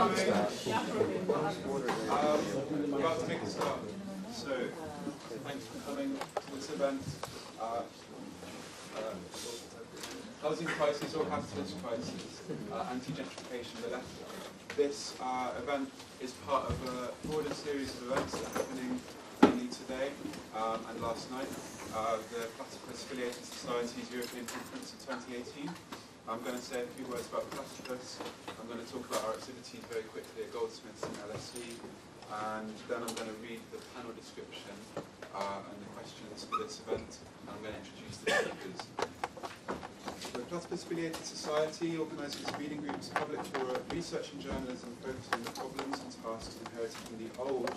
about to make a start. So, thanks for coming to this event. Housing crisis or capitalist crisis, anti-gentrification, the left. This event is part of a broader series of events that are happening mainly today and last night. The Platypus European Conference in 2018. I'm going to say a few words about Platypus. I'm going to talk about our activities very quickly at Goldsmiths and LSE, and then I'm going to read the panel description and the questions for this event, and I'm going to introduce the speakers. The Platypus Affiliated Society organises reading groups, public fora, research and journalism focused on the problems and tasks inherited from the old,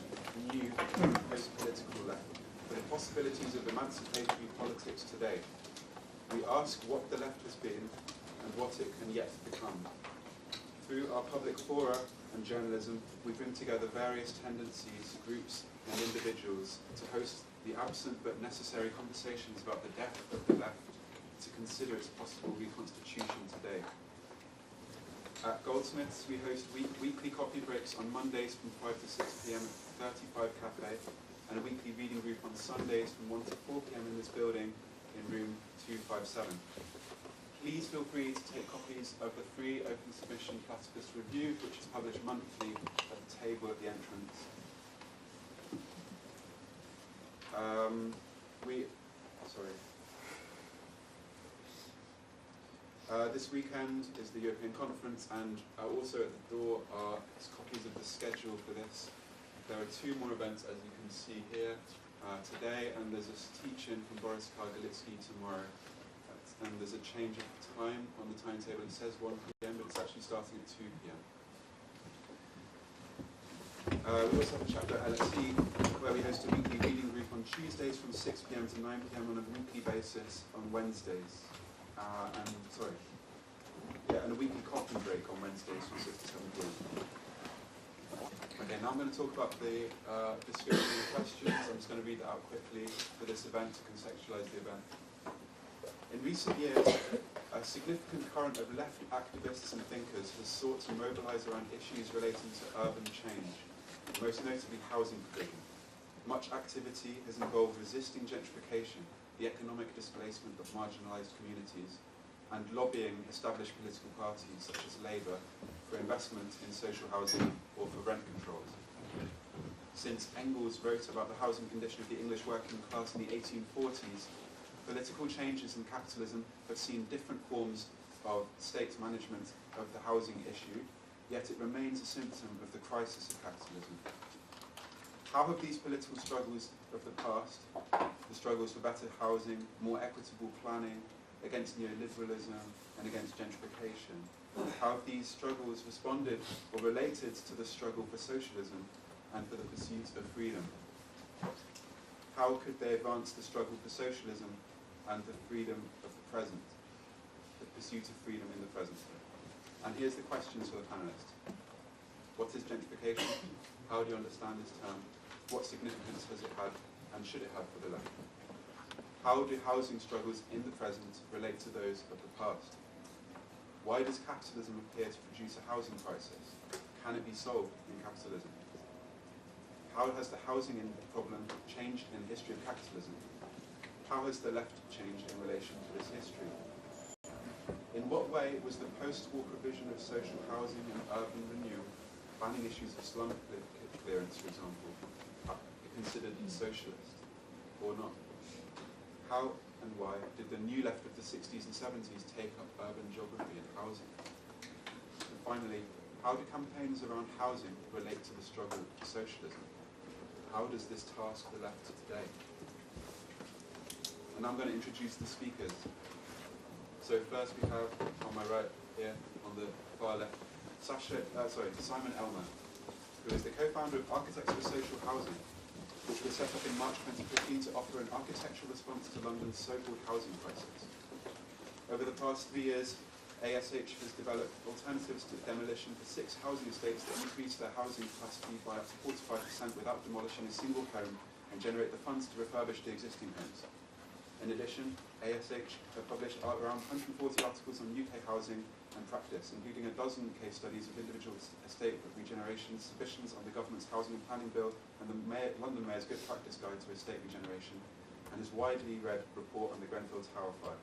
new, and post-political left, for the possibilities of emancipatory politics today. We ask what the left has been and what it can yet become. Through our public fora and journalism, we bring together various tendencies, groups and individuals to host the absent but necessary conversations about the death of the left, to consider its possible reconstitution today. At Goldsmiths, we host weekly coffee breaks on Mondays from 5 to 6 p.m. at 35 Cafe, and a weekly reading group on Sundays from 1 to 4 p.m. in this building in room 257. Please feel free to take copies of the free open submission Platypus Review, which is published monthly at the table at the entrance. This weekend is the European Conference, and also at the door are copies of the schedule for this. There are two more events, as you can see here, today, and there's a teach-in from Boris Kargalitsky tomorrow. And there's a change of time on the timetable. It says 1 p.m., but it's actually starting at 2 p.m. We also have a chapter at LSE, where we host a weekly reading group on Tuesdays from 6 p.m. to 9 p.m. on a weekly basis on Wednesdays. And a weekly coffee break on Wednesdays from 6 to 7 p.m. Okay, now I'm going to talk about the description of the questions. I'm just going to read that out quickly for this event to contextualize the event. In recent years, a significant current of left activists and thinkers has sought to mobilise around issues relating to urban change, most notably housing provision. Much activity has involved resisting gentrification, the economic displacement of marginalised communities, and lobbying established political parties such as Labour for investment in social housing or for rent controls. Since Engels wrote about the housing condition of the English working class in the 1840s, political changes in capitalism have seen different forms of state management of the housing issue, yet it remains a symptom of the crisis of capitalism. How have these political struggles of the past, the struggles for better housing, more equitable planning, against neoliberalism and against gentrification, how have these struggles responded or related to the struggle for socialism and for the pursuit of freedom? How could they advance the struggle for socialism and the freedom of the present, the pursuit of freedom in the present? And here's the questions for the panelists. What is gentrification? How do you understand this term? What significance has it had and should it have for the left? How do housing struggles in the present relate to those of the past? Why does capitalism appear to produce a housing crisis? Can it be solved in capitalism? How has the housing problem changed in the history of capitalism? How has the left changed in relation to this history? In what way was the post-war provision of social housing and urban renewal, banning issues of slum clearance, for example, considered socialist or not? How and why did the new left of the 60s and 70s take up urban geography and housing? And finally, how do campaigns around housing relate to the struggle for socialism? How does this task the left today? And I'm going to introduce the speakers. So first we have, on my right here, on the far left, Simon Elmer, who is the co-founder of Architects for Social Housing, which was set up in March 2015 to offer an architectural response to London's so-called housing crisis. Over the past 3 years, ASH has developed alternatives to demolition for 6 housing estates that increase their housing capacity by up to 45% without demolishing a single home and generate the funds to refurbish the existing homes. In addition, ASH have published around 140 articles on UK housing and practice, including a dozen case studies of individual estate regeneration, submissions on the government's housing and planning bill, and the London Mayor's good practice guide to estate regeneration, and his widely read report on the Grenfell Tower fire.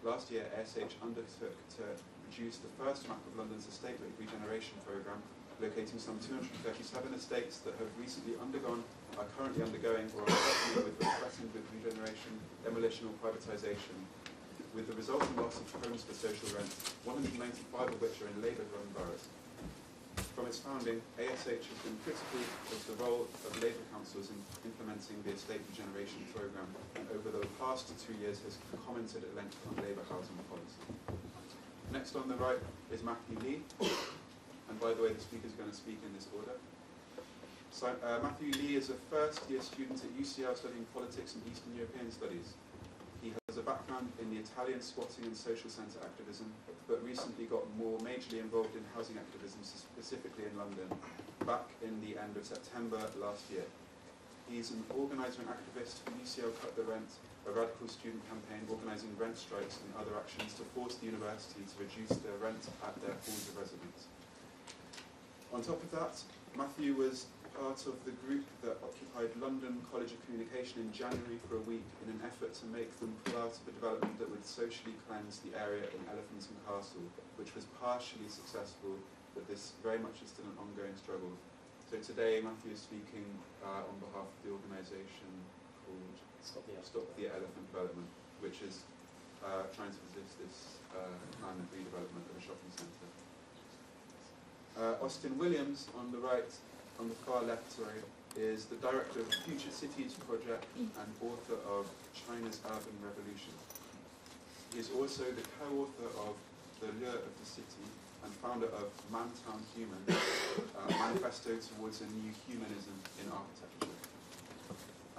Last year, ASH undertook to produce the first map of London's estate regeneration programme, locating some 237 estates that have recently undergone, are currently undergoing, or are threatened with regeneration, demolition or privatisation, with the resulting loss of homes for social rent, 195 of which are in Labour-run boroughs. From its founding, ASH has been critical of the role of Labour councils in implementing the estate regeneration programme, and over the past 2 years has commented at length on Labour housing policy. Next on the right is Matthew Lee, and by the way, the speaker is going to speak in this order. So, Matthew Lee is a first-year student at UCL studying politics and Eastern European studies. He has a background in the Italian squatting and social centre activism, but recently got more majorly involved in housing activism, specifically in London, back in the end of September last year. He's an organiser and activist for UCL Cut the Rent, a radical student campaign organising rent strikes and other actions to force the university to reduce their rent at their halls of residence. On top of that, Matthew was part of the group that occupied London College of Communication in January for a week in an effort to make them pull out of a development that would socially cleanse the area in Elephant and Castle, which was partially successful, but this very much is still an ongoing struggle. So today Matthew is speaking on behalf of the organisation called Stop the Elephant Development, which is trying to resist this planned redevelopment of a shopping centre. Austin Williams on the right, on the far left, sorry, is the director of the Future Cities project and author of China's Urban Revolution. He is also the co-author of The Lure of the City and founder of Mantown Human, a manifesto towards a new humanism in architecture.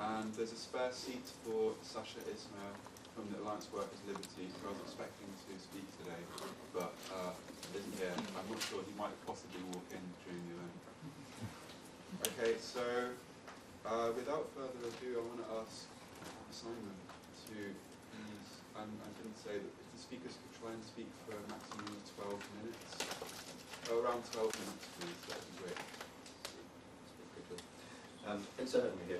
And there's a spare seat for Sasha Ismail from the Alliance Workers' Liberty, who I was expecting to speak today, but isn't here. I'm not sure, he might possibly walk in during the event. Okay, so without further ado, I want to ask Simon to please, I didn't say that if the speakers could try and speak for a maximum of 12 minutes, around 12 minutes please, that would be great. Thanks for having me here.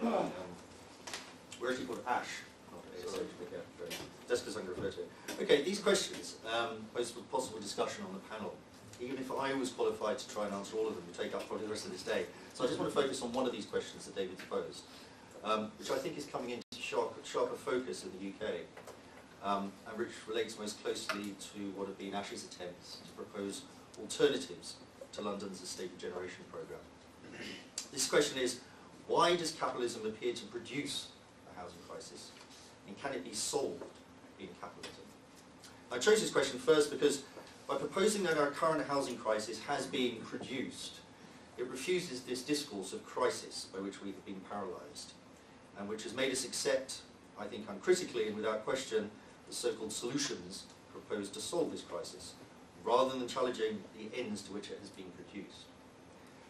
We're actually called Ash, not ASH, but yeah, just because I'm going to refer to it. Okay, these questions pose for possible discussion on the panel. Even if I was qualified to try and answer all of them, would take up probably the rest of this day. So I just want to focus on one of these questions that David's posed, which I think is coming into sharper focus in the UK, and which relates most closely to what have been Ash's attempts to propose alternatives to London's estate regeneration programme. This question is, why does capitalism appear to produce a housing crisis, and can it be solved in capitalism? I chose this question first because by proposing that our current housing crisis has been produced, it refuses this discourse of crisis by which we have been paralysed, and which has made us accept, I think uncritically and without question, the so-called solutions proposed to solve this crisis, rather than challenging the ends to which it has been produced.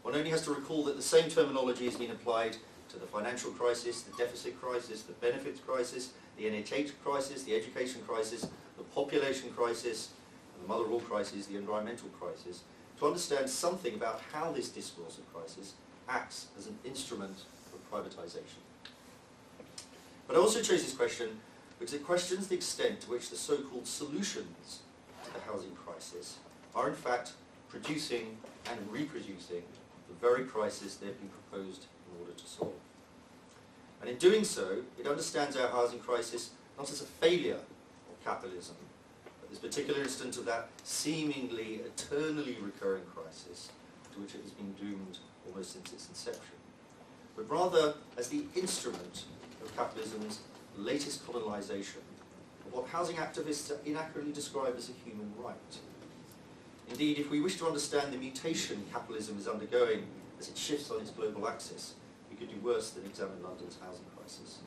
One only has to recall that the same terminology has been applied to the financial crisis, the deficit crisis, the benefits crisis, the NHS crisis, the education crisis, the population crisis, and the mother of all crises, the environmental crisis, to understand something about how this discourse of crisis acts as an instrument of privatisation. But I also chose this question because it questions the extent to which the so-called solutions to the housing crisis are in fact producing and reproducing the very crisis they've been proposed in order to solve. And in doing so, it understands our housing crisis not as a failure of capitalism, but this particular instance of that seemingly eternally recurring crisis to which it has been doomed almost since its inception, but rather as the instrument of capitalism's latest colonisation of what housing activists inaccurately describe as a human right. Indeed, if we wish to understand the mutation capitalism is undergoing as it shifts on its global axis, we could do worse than examine London's housing crisis.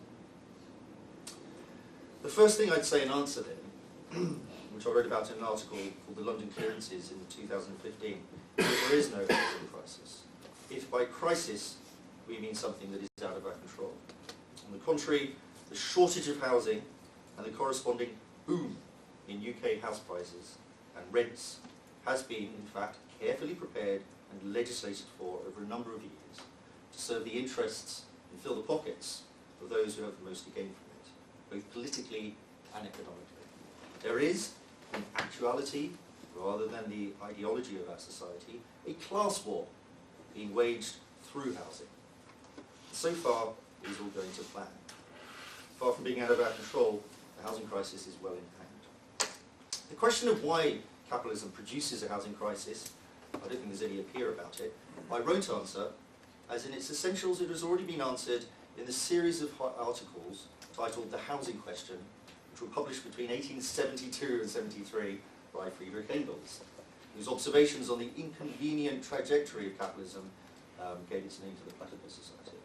The first thing I'd say in answer then, which I wrote about in an article called The London Clearances in 2015, is that there is no housing crisis. If by crisis we mean something that is out of our control. On the contrary, the shortage of housing and the corresponding boom in UK house prices and rents has been, in fact, carefully prepared and legislated for over a number of years to serve the interests and fill the pockets of those who have the most to gain from it, both politically and economically. There is, in actuality, rather than the ideology of our society, a class war being waged through housing. So far, it is all going to plan. Far from being out of our control, the housing crisis is well in hand. The question of why capitalism produces a housing crisis, I don't think there's any appeal about it. I won't answer, as in its essentials it has already been answered in the series of articles titled The Housing Question, which were published between 1872 and 73 by Friedrich Engels, whose observations on the inconvenient trajectory of capitalism gave its name to the Platypus Society.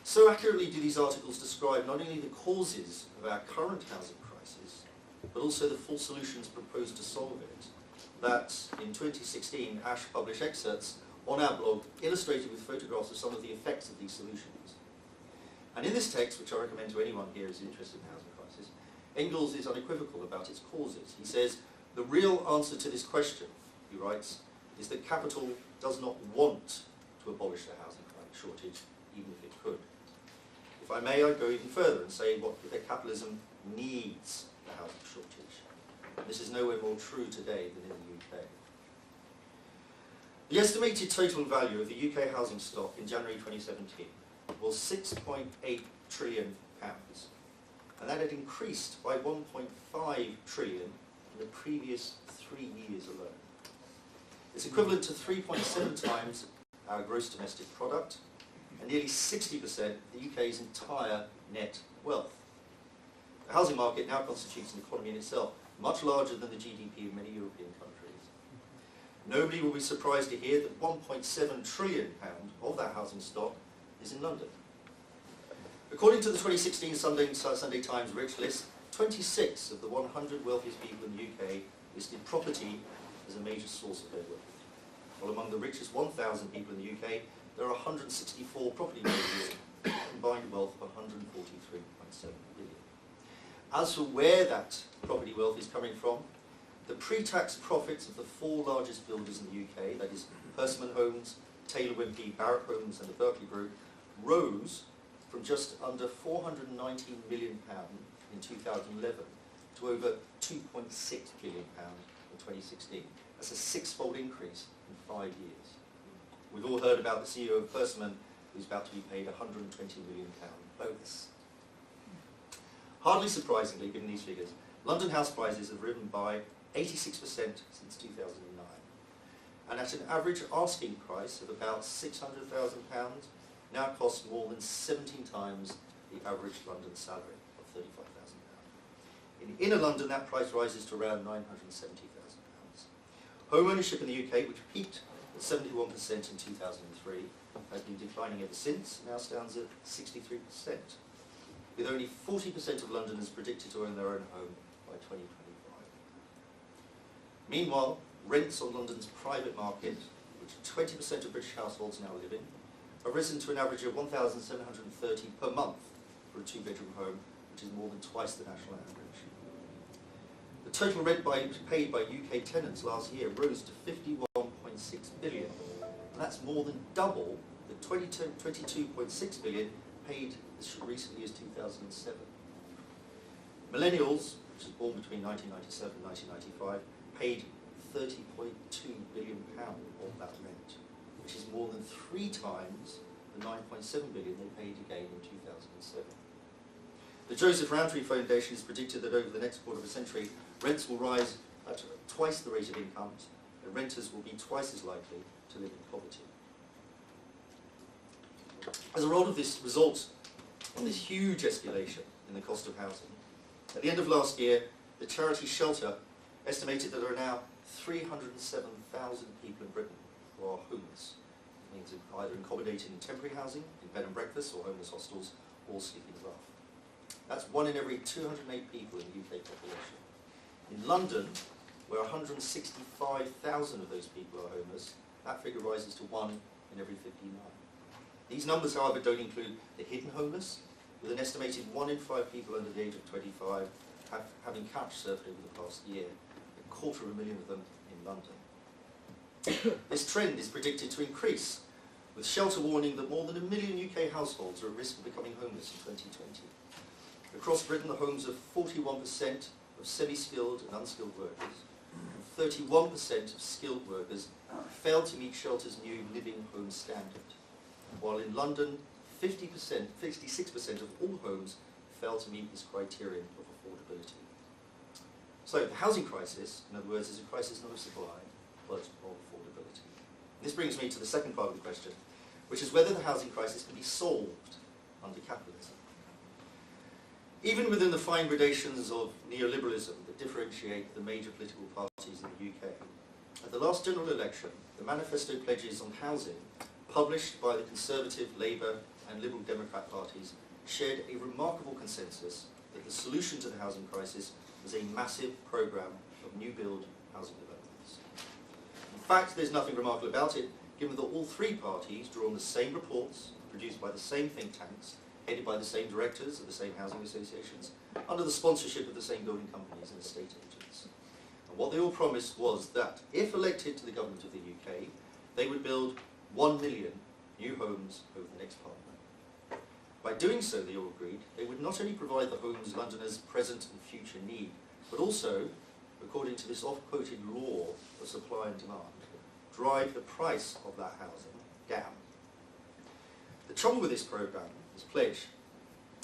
So accurately do these articles describe not only the causes of our current housing crisis, but also the full solutions proposed to solve it, that in 2016 Ash published excerpts on our blog illustrated with photographs of some of the effects of these solutions. And in this text, which I recommend to anyone here who's interested in the housing crisis, Engels is unequivocal about its causes. He says, the real answer to this question, he writes, is that capital does not want to abolish the housing shortage, even if it could. If I may, I'd go even further and say that capitalism needs the housing shortage. This is nowhere more true today than in the UK. The estimated total value of the UK housing stock in January 2017 was £6.8 trillion, and that had increased by £1.5 trillion in the previous 3 years alone. It's equivalent to 3.7 times our gross domestic product, and nearly 60% of the UK's entire net wealth. The housing market now constitutes an economy in itself, much larger than the GDP of many European countries. Nobody will be surprised to hear that £1.7 trillion of that housing stock is in London. According to the 2016 Sunday Times Rich List, 26 of the 100 wealthiest people in the UK listed property as a major source of their wealth. While among the richest 1,000 people in the UK, there are 164 property managers with a combined wealth of 143.7 billion. As for where that property wealth is coming from, the pre-tax profits of the 4 largest builders in the UK, that is Persimmon Homes, Taylor Wimpey, Barratt Homes and the Berkeley Group, rose from just under £419 million in 2011 to over £2.6 billion in 2016. That's a 6-fold increase in 5 years. We've all heard about the CEO of Persimmon, who's about to be paid a £120 million bonus. Hardly surprisingly, given these figures, London house prices have risen by 86% since 2009, and at an average asking price of about £600,000, now costs more than 17 times the average London salary of £35,000. In inner London, that price rises to around £970,000. Home ownership in the UK, which peaked at 71% in 2003, has been declining ever since, now stands at 63%, with only 40% of Londoners predicted to own their own home by 2025. Meanwhile, rents on London's private market, which 20% of British households now live in, have risen to an average of £1,730 per month for a 2-bedroom home, which is more than twice the national average. The total rent paid by UK tenants last year rose to £51.6 billion, and that's more than double the £22.6 billion paid as recently as 2007. Millennials, which was born between 1997 and 1995, paid £30.2 billion of that rent, which is more than 3 times the £9.7 billion they paid again in 2007. The Joseph Rowntree Foundation has predicted that over the next quarter of a century, rents will rise at twice the rate of incomes, and renters will be twice as likely to live in poverty. As a result of this huge escalation in the cost of housing, at the end of last year, the charity Shelter estimated that there are now 307,000 people in Britain who are homeless. It means either accommodated in temporary housing, in bed and breakfast or homeless hostels, or sleeping rough. That's 1 in every 208 people in the UK population. In London, where 165,000 of those people are homeless, that figure rises to 1 in every 59. These numbers, however, don't include the hidden homeless, with an estimated 1 in 5 people under the age of 25 having couch surfed over the past year, 250,000 of them in London. This trend is predicted to increase, with Shelter warning that more than 1 million UK households are at risk of becoming homeless in 2020. Across Britain, the homes of 41% of semi-skilled and unskilled workers, and 31% of skilled workers failed to meet Shelter's new living home standard, while in London, 66% of all homes fail to meet this criterion of affordability. So the housing crisis, in other words, is a crisis not of supply, but of affordability. This brings me to the second part of the question, which is whether the housing crisis can be solved under capitalism. Even within the fine gradations of neoliberalism that differentiate the major political parties in the UK, at the last general election, the manifesto pledges on housing, published by the Conservative, Labour and Liberal Democrat parties, shared a remarkable consensus that the solution to the housing crisis was a massive programme of new build housing developments. In fact, there's nothing remarkable about it, given that all three parties draw on the same reports, produced by the same think tanks, headed by the same directors of the same housing associations, under the sponsorship of the same building companies and estate agents. And what they all promised was that, if elected to the government of the UK, they would build 1 million new homes over the next Parliament. By doing so, they all agreed, they would not only provide the homes Londoners' present and future need, but also, according to this oft-quoted law of supply and demand, drive the price of that housing down. The trouble with this programme, this pledge,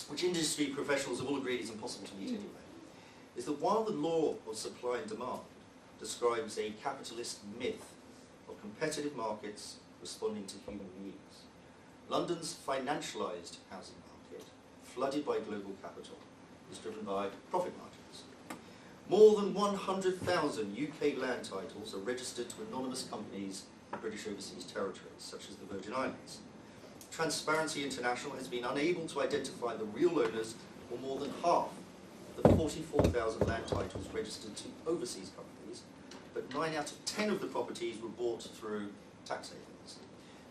which industry professionals have all agreed is impossible to meet anyway, is that while the law of supply and demand describes a capitalist myth of competitive markets responding to human needs, London's financialised housing market, flooded by global capital, is driven by profit margins. More than 100,000 UK land titles are registered to anonymous companies in British overseas territories, such as the Virgin Islands. Transparency International has been unable to identify the real owners for more than half of the 44,000 land titles registered to overseas companies, but 9 out of 10 of the properties were bought through tax havens.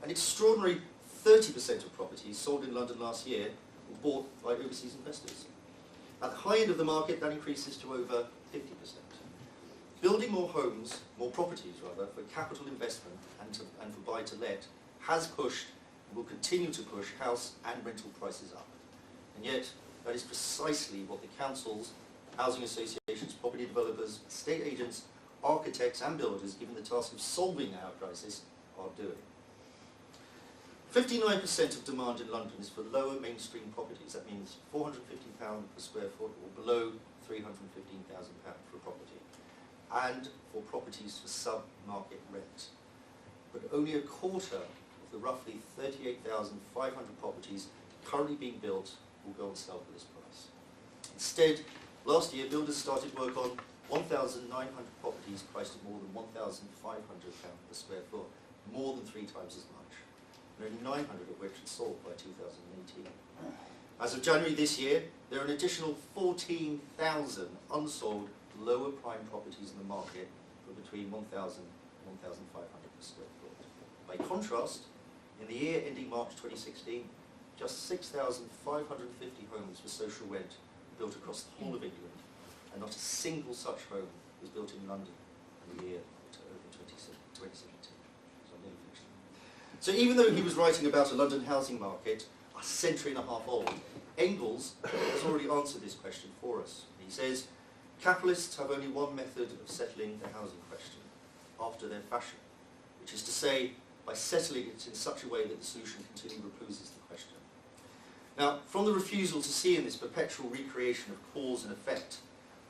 An extraordinary 30% of properties sold in London last year were bought by overseas investors. At the high end of the market, that increases to over 50%. Building more homes, more properties rather, for capital investment and for buy-to-let has pushed and will continue to push house and rental prices up. And yet, that is precisely what the councils, housing associations, property developers, estate agents, architects and builders, given the task of solving our crisis, are doing. 59% of demand in London is for lower mainstream properties. That means £450 per square foot or below £315,000 for a property, and for properties for sub-market rent. But only a quarter of the roughly 38,500 properties currently being built will go on sale for this price. Instead, last year builders started work on 1,900 properties priced at more than £1,500 per square foot, more than 3 times as much, and only 900 of which had sold by 2018. As of January this year, there are an additional 14,000 unsold lower prime properties in the market for between 1,000 and 1,500 per square foot. By contrast, in the year ending March 2016, just 6,550 homes for social rent were built across the whole of England, and not a single such home was built in London in the year to over 2017. So I'm nearly finished. So even though he was writing about a London housing market a century and a half old, Engels has already answered this question for us. He says, capitalists have only one method of settling the housing question, after their fashion, which is to say, by settling it in such a way that the solution continually reposes the question. Now, from the refusal to see in this perpetual recreation of cause and effect,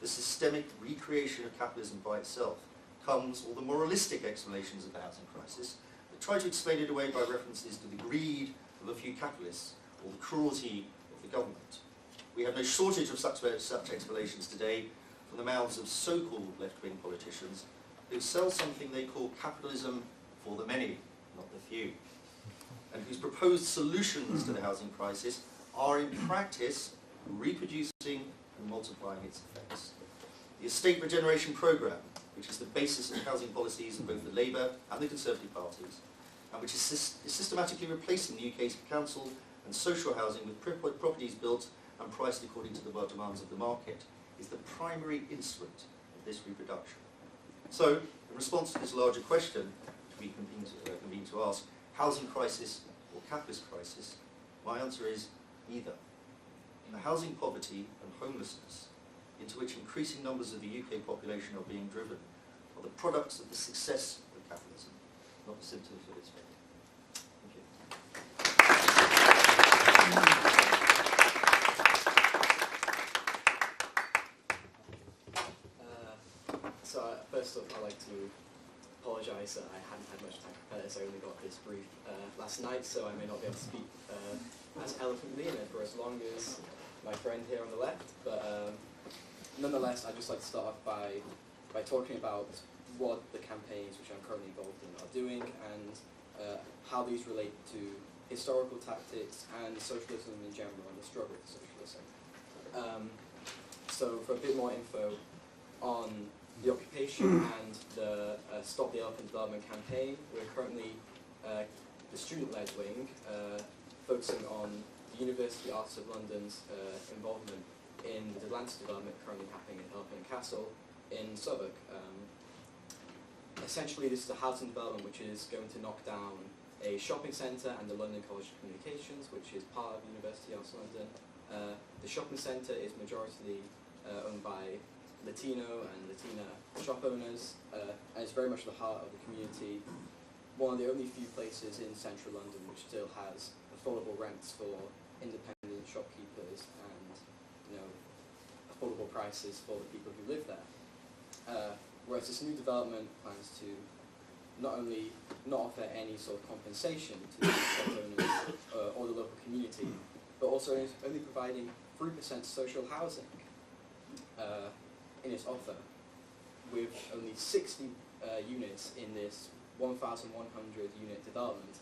the systemic recreation of capitalism by itself, comes all the moralistic explanations of the housing crisis that try to explain it away by references to the greed of a few capitalists or the cruelty of the government. We have no shortage of such explanations today from the mouths of so-called left-wing politicians who sell something they call capitalism for the many, not the few, and whose proposed solutions to the housing crisis are in practice reproducing and multiplying its effects. The estate regeneration programme, which is the basis of housing policies of both the Labour and the Conservative parties, and which is systematically replacing the UK's council and social housing with properties built and priced according to the demands of the market, is the primary instrument of this reproduction. So, in response to this larger question, be convened to ask, housing crisis or capitalist crisis? My answer is either. The housing poverty and homelessness into which increasing numbers of the UK population are being driven are the products of the success of capitalism, not the symptoms of its failure. Thank you. First off, I'd like to apologise that I hadn't had much time to prepare this. I only got this brief last night, so I may not be able to speak as eloquently and for as long as my friend here on the left. But nonetheless, I'd just like to start off by talking about what the campaigns which I'm currently involved in are doing and how these relate to historical tactics and socialism in general and the struggle for socialism. So for a bit more info on the occupation and the Stop the Elephant Development campaign, we're currently the student-led wing focusing on the University Arts of London's involvement in the Delancey development currently happening in Elephant and Castle in Southwark. Essentially, this is a housing development which is going to knock down a shopping centre and the London College of Communications, which is part of University Arts London. The shopping centre is majority owned by Latino and Latina shop owners, and it's very much the heart of the community. One of the only few places in central London which still has affordable rents for independent shopkeepers and, you know, affordable prices for the people who live there. Whereas this new development plans to not only not offer any sort of compensation to the shop owners or the local community, but also is only providing 3% social housing in its offer, with only 60 units in this 1,100 unit development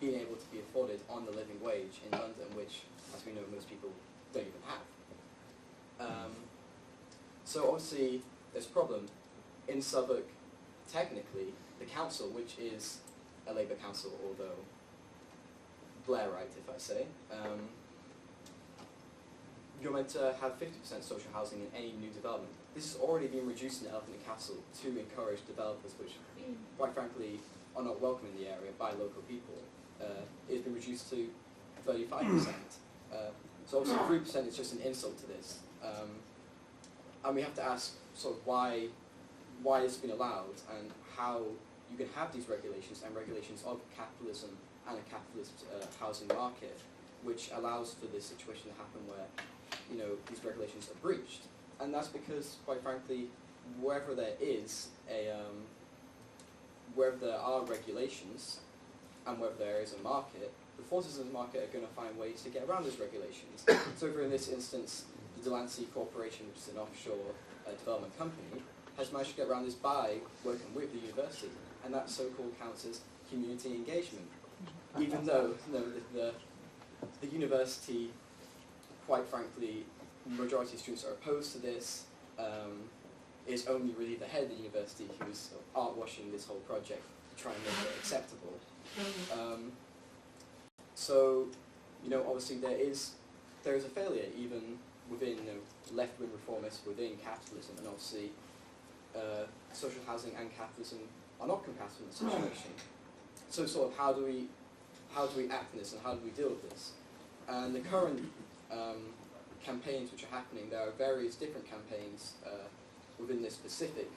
being able to be afforded on the living wage in London, which, as we know, most people don't even have. So obviously, there's a problem. In Southwark, technically, the council, which is a Labour council, although Blairite, if I say, you're meant to have 50% social housing in any new development. This has already been reduced in Elephant and Castle to encourage developers, which, quite frankly, are not welcome in the area by local people. It's been reduced to 35%. So obviously 3% is just an insult to this. And we have to ask sort of why it's been allowed and how you can have these regulations and regulations of capitalism and a capitalist housing market, which allows for this situation to happen where, you know, these regulations are breached. And that's because, quite frankly, wherever there are regulations and wherever there is a market, the forces of the market are going to find ways to get around those regulations. So for in this instance, the Delancey Corporation, which is an offshore development company, has managed to get around this by working with the university, and that so-called counts as community engagement. Even though the university, quite frankly, majority of students are opposed to this, is only really the head of the university who's art-washing this whole project to try and make it acceptable. So, you know, obviously there is a failure even within, you know, left-wing reformists within capitalism, and obviously social housing and capitalism are not compatible in this situation. So sort of how do we act in this and how do we deal with this? And the current campaigns which are happening, there are various different campaigns within this specific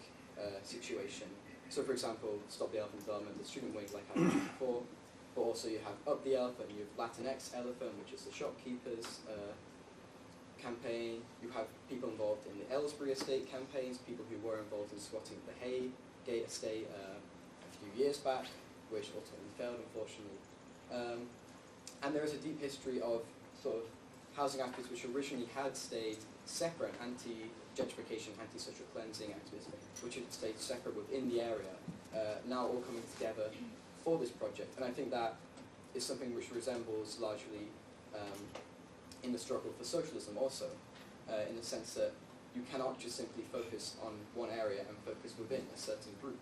situation. So for example, Stop the Elephant Development, the student wing, like I mentioned before, but also you have Up the Elephant, you have Latinx Elephant, which is the shopkeepers campaign. You have people involved in the Aylesbury estate campaigns, people who were involved in squatting the Haygate estate a few years back, which ultimately failed, unfortunately. And there is a deep history of sort of housing activists which originally had stayed separate, anti-gentrification, anti-social cleansing activism, which had stayed separate within the area, now all coming together for this project. And I think that is something which resembles largely in the struggle for socialism also, in the sense that you cannot just simply focus on one area and focus within a certain group.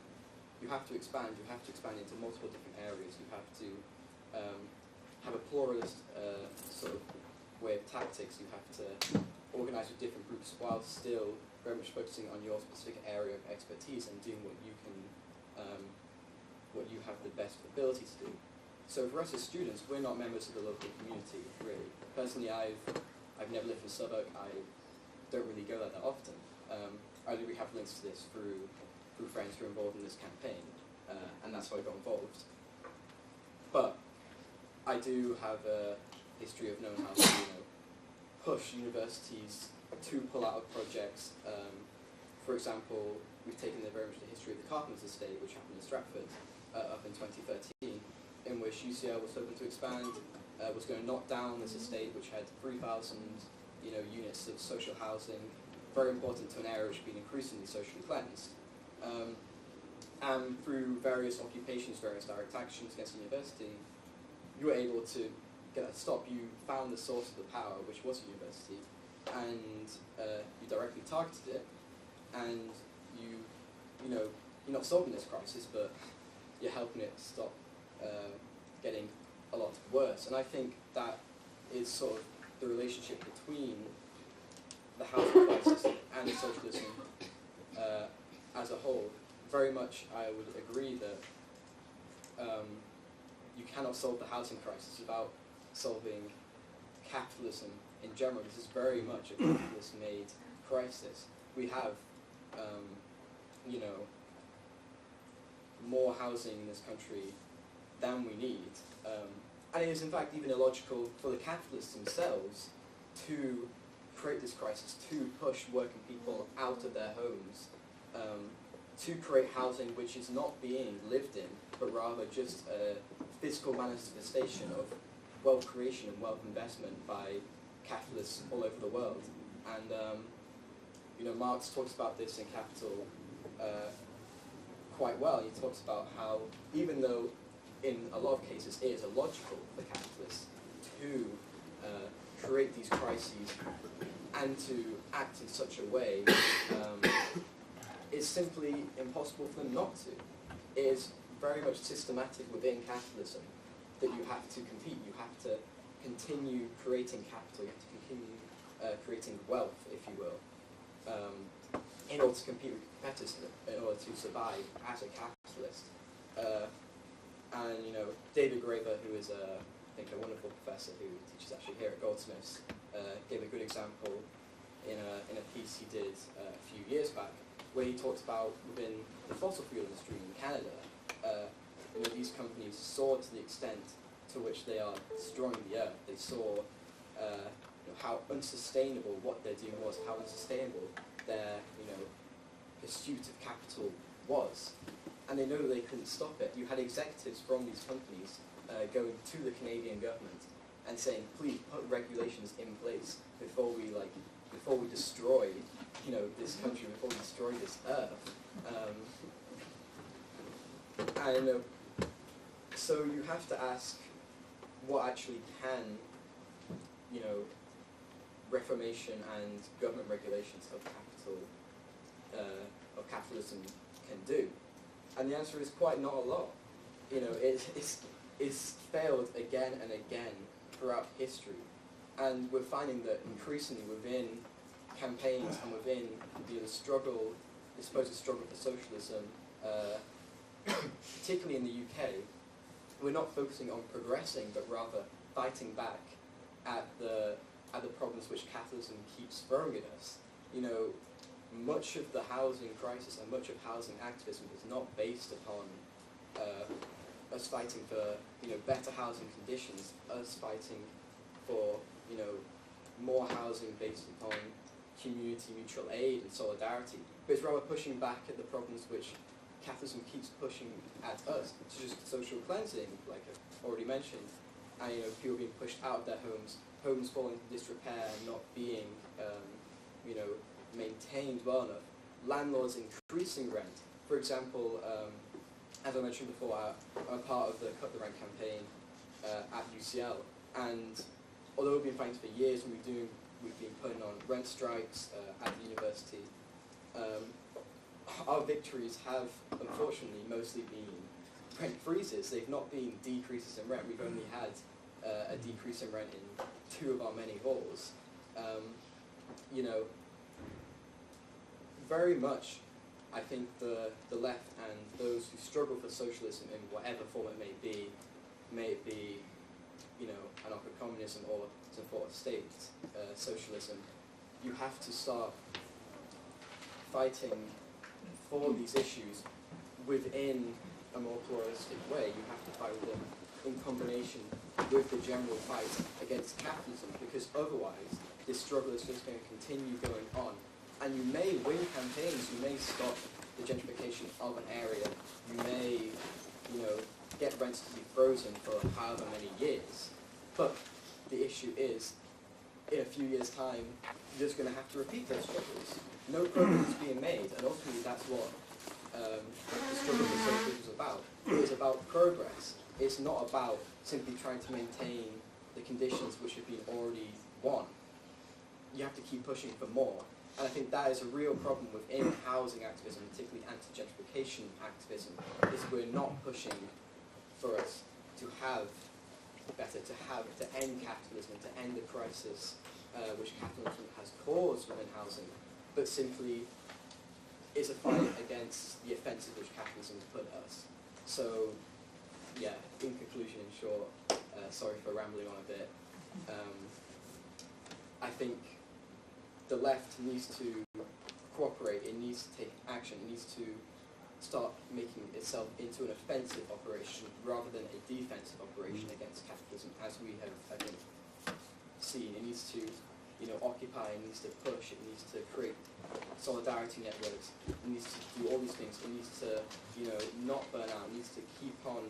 You have to expand into multiple different areas. You have to have a pluralist sort of way of tactics. You have to organise with different groups while still very much focusing on your specific area of expertise and doing what you can what you have the best ability to do. So for us as students, we're not members of the local community, really. Personally, I've never lived in a suburb. I don't really go there that often. Only we have links to this through friends who are involved in this campaign, and that's how I got involved. But I do have a history of knowing how to, push universities to pull out of projects. For example, we've taken very much the history of the Carpenters estate, which happened in Stratford up in 2013, in which UCL was hoping to expand, was going to knock down this estate, which had 3,000 units of social housing, very important to an area which had been increasingly socially cleansed. And through various occupations, various direct actions against the university, you were able to get that stop. You found the source of the power, which was the university, and you directly targeted it, and you're not solving this crisis, but you're helping it stop getting a lot worse. And I think that is sort of the relationship between the housing crisis and socialism as a whole. Very much I would agree that you cannot solve the housing crisis without solving capitalism in general. This is very much a capitalist-made crisis. We have, more housing in this country than we need. And it is in fact even illogical for the capitalists themselves to create this crisis, to push working people out of their homes, to create housing which is not being lived in, but rather just a physical manifestation of wealth creation and wealth investment by capitalists all over the world. And Marx talks about this in Capital quite well. He talks about how even though in a lot of cases it is illogical for capitalists to create these crises and to act in such a way, it's simply impossible for them not to. It is very much systematic within capitalism that you have to compete, you have to continue creating capital, you have to continue creating wealth, if you will, in order to compete with competitors, in order to survive as a capitalist. And David Graeber, who is I think a wonderful professor who teaches actually here at Goldsmiths, gave a good example in a piece he did a few years back, where he talks about within the fossil fuel industry in Canada, these companies saw to the extent to which they are destroying the earth. They saw how unsustainable what they're doing was, how unsustainable their pursuit of capital was, and they know that they couldn't stop it. You had executives from these companies going to the Canadian government and saying, please put regulations in place before we destroy this country, before we destroy this earth. And so you have to ask, what actually can reformation and government regulations of capitalism can do? And the answer is quite not a lot. It's failed again and again throughout history, and we're finding that increasingly within campaigns and within the struggle, the supposed struggle for socialism, particularly in the UK, we're not focusing on progressing, but rather fighting back at the problems which capitalism keeps throwing at us. Much of the housing crisis and much of housing activism is not based upon us fighting for better housing conditions, us fighting for more housing based upon community mutual aid and solidarity, but it's rather pushing back at the problems which capitalism keeps pushing at us, such as social cleansing, like I've already mentioned, and people being pushed out of their homes, homes falling into disrepair and not being maintained well enough, landlords increasing rent. For example, as I mentioned before, I'm part of the Cut the Rent campaign at UCL, and although we've been fighting for years, and we've been putting on rent strikes at the university, our victories have unfortunately mostly been rent freezes. They've not been decreases in rent. We've only had a decrease in rent in 2 of our many halls. Very much I think the left and those who struggle for socialism in whatever form it may it be, you know, anarcho-communism or some form of state socialism, you have to start fighting for these issues within a more pluralistic way. You have to fight with them in combination with the general fight against capitalism, because otherwise this struggle is just going to continue going on. And you may win campaigns, you may stop the gentrification of an area, you may, you know, get rents to be frozen for however many years. But the issue is, in a few years' time, you're just going to have to repeat those struggles. No progress is being made, and ultimately that's what the struggle for socialism is about. It is about progress. It's not about simply trying to maintain the conditions which have been already won. You have to keep pushing for more. And I think that is a real problem within housing activism, particularly anti-gentrification activism, is we're not pushing for us to have better, to end capitalism, to end the crisis which capitalism has caused within housing, but simply is a fight against the offences which capitalism has put us. So, yeah, in conclusion, in short, sorry for rambling on a bit, I think the left needs to cooperate, it needs to take action, it needs to start making itself into an offensive operation rather than a defensive operation against capitalism, as we have, I think, seen. It needs to, you know, occupy, it needs to push, it needs to create solidarity networks, it needs to do all these things, it needs to, you know, not burn out, it needs to keep on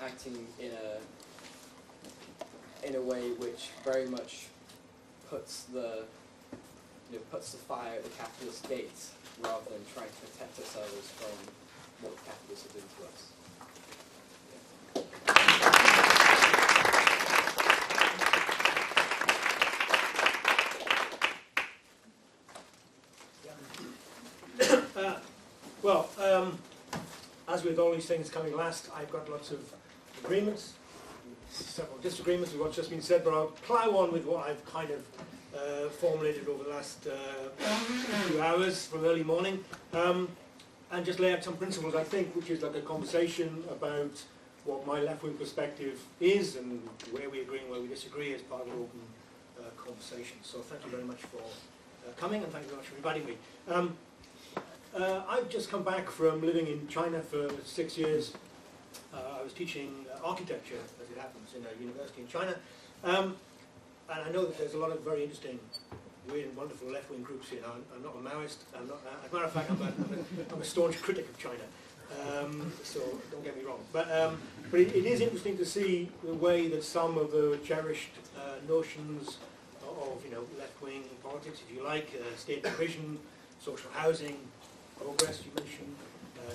acting in a way which very much puts the fire at the capitalist gates rather than trying to protect ourselves from what the capitalists are doing to us. As with all these things coming last, I've got lots of agreements, several disagreements with what's just been said, but I'll plough on with what I've kind of formulated over the last few hours from early morning, and just lay out some principles, I think, which is like a conversation about what my left-wing perspective is and where we agree and where we disagree as part of an open conversation. So thank you very much for coming, and thank you very much for inviting me. I've just come back from living in China for 6 years. I was teaching architecture, as it happens, in a university in China. And I know that there's a lot of very interesting, weird and wonderful left-wing groups here. I'm not a Maoist. I'm not, as a matter of fact, I'm a staunch critic of China. So don't get me wrong. But it is interesting to see the way that some of the cherished notions of, you know, left-wing politics, if you like, state provision, social housing, progress, you mentioned,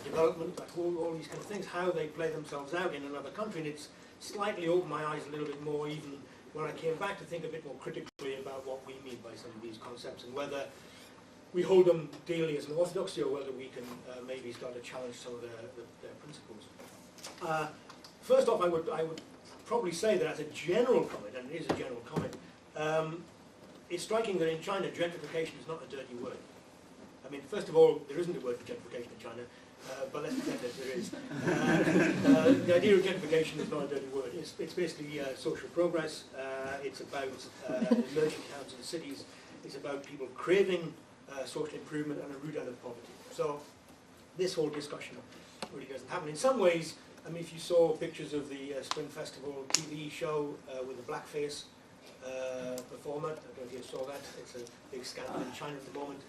development, like all these kind of things, how they play themselves out in another country. And it's slightly opened my eyes a little bit more, even when I came back, to think a bit more critically about what we mean by some of these concepts and whether we hold them daily as an orthodoxy or whether we can maybe start to challenge some of their principles. First off, I would probably say that as a general comment, and it is a general comment, it's striking that in China, gentrification is not a dirty word. I mean, first of all, there isn't a word for gentrification in China, but let's pretend that there is. The idea of gentrification is not a dirty word. It's basically social progress. It's about emerging towns and cities. It's about people craving social improvement and a route out of poverty. So this whole discussion really doesn't happen. In some ways, I mean, if you saw pictures of the Spring Festival TV show with the blackface performer, I don't know if you saw that. It's a big scandal in China at the moment.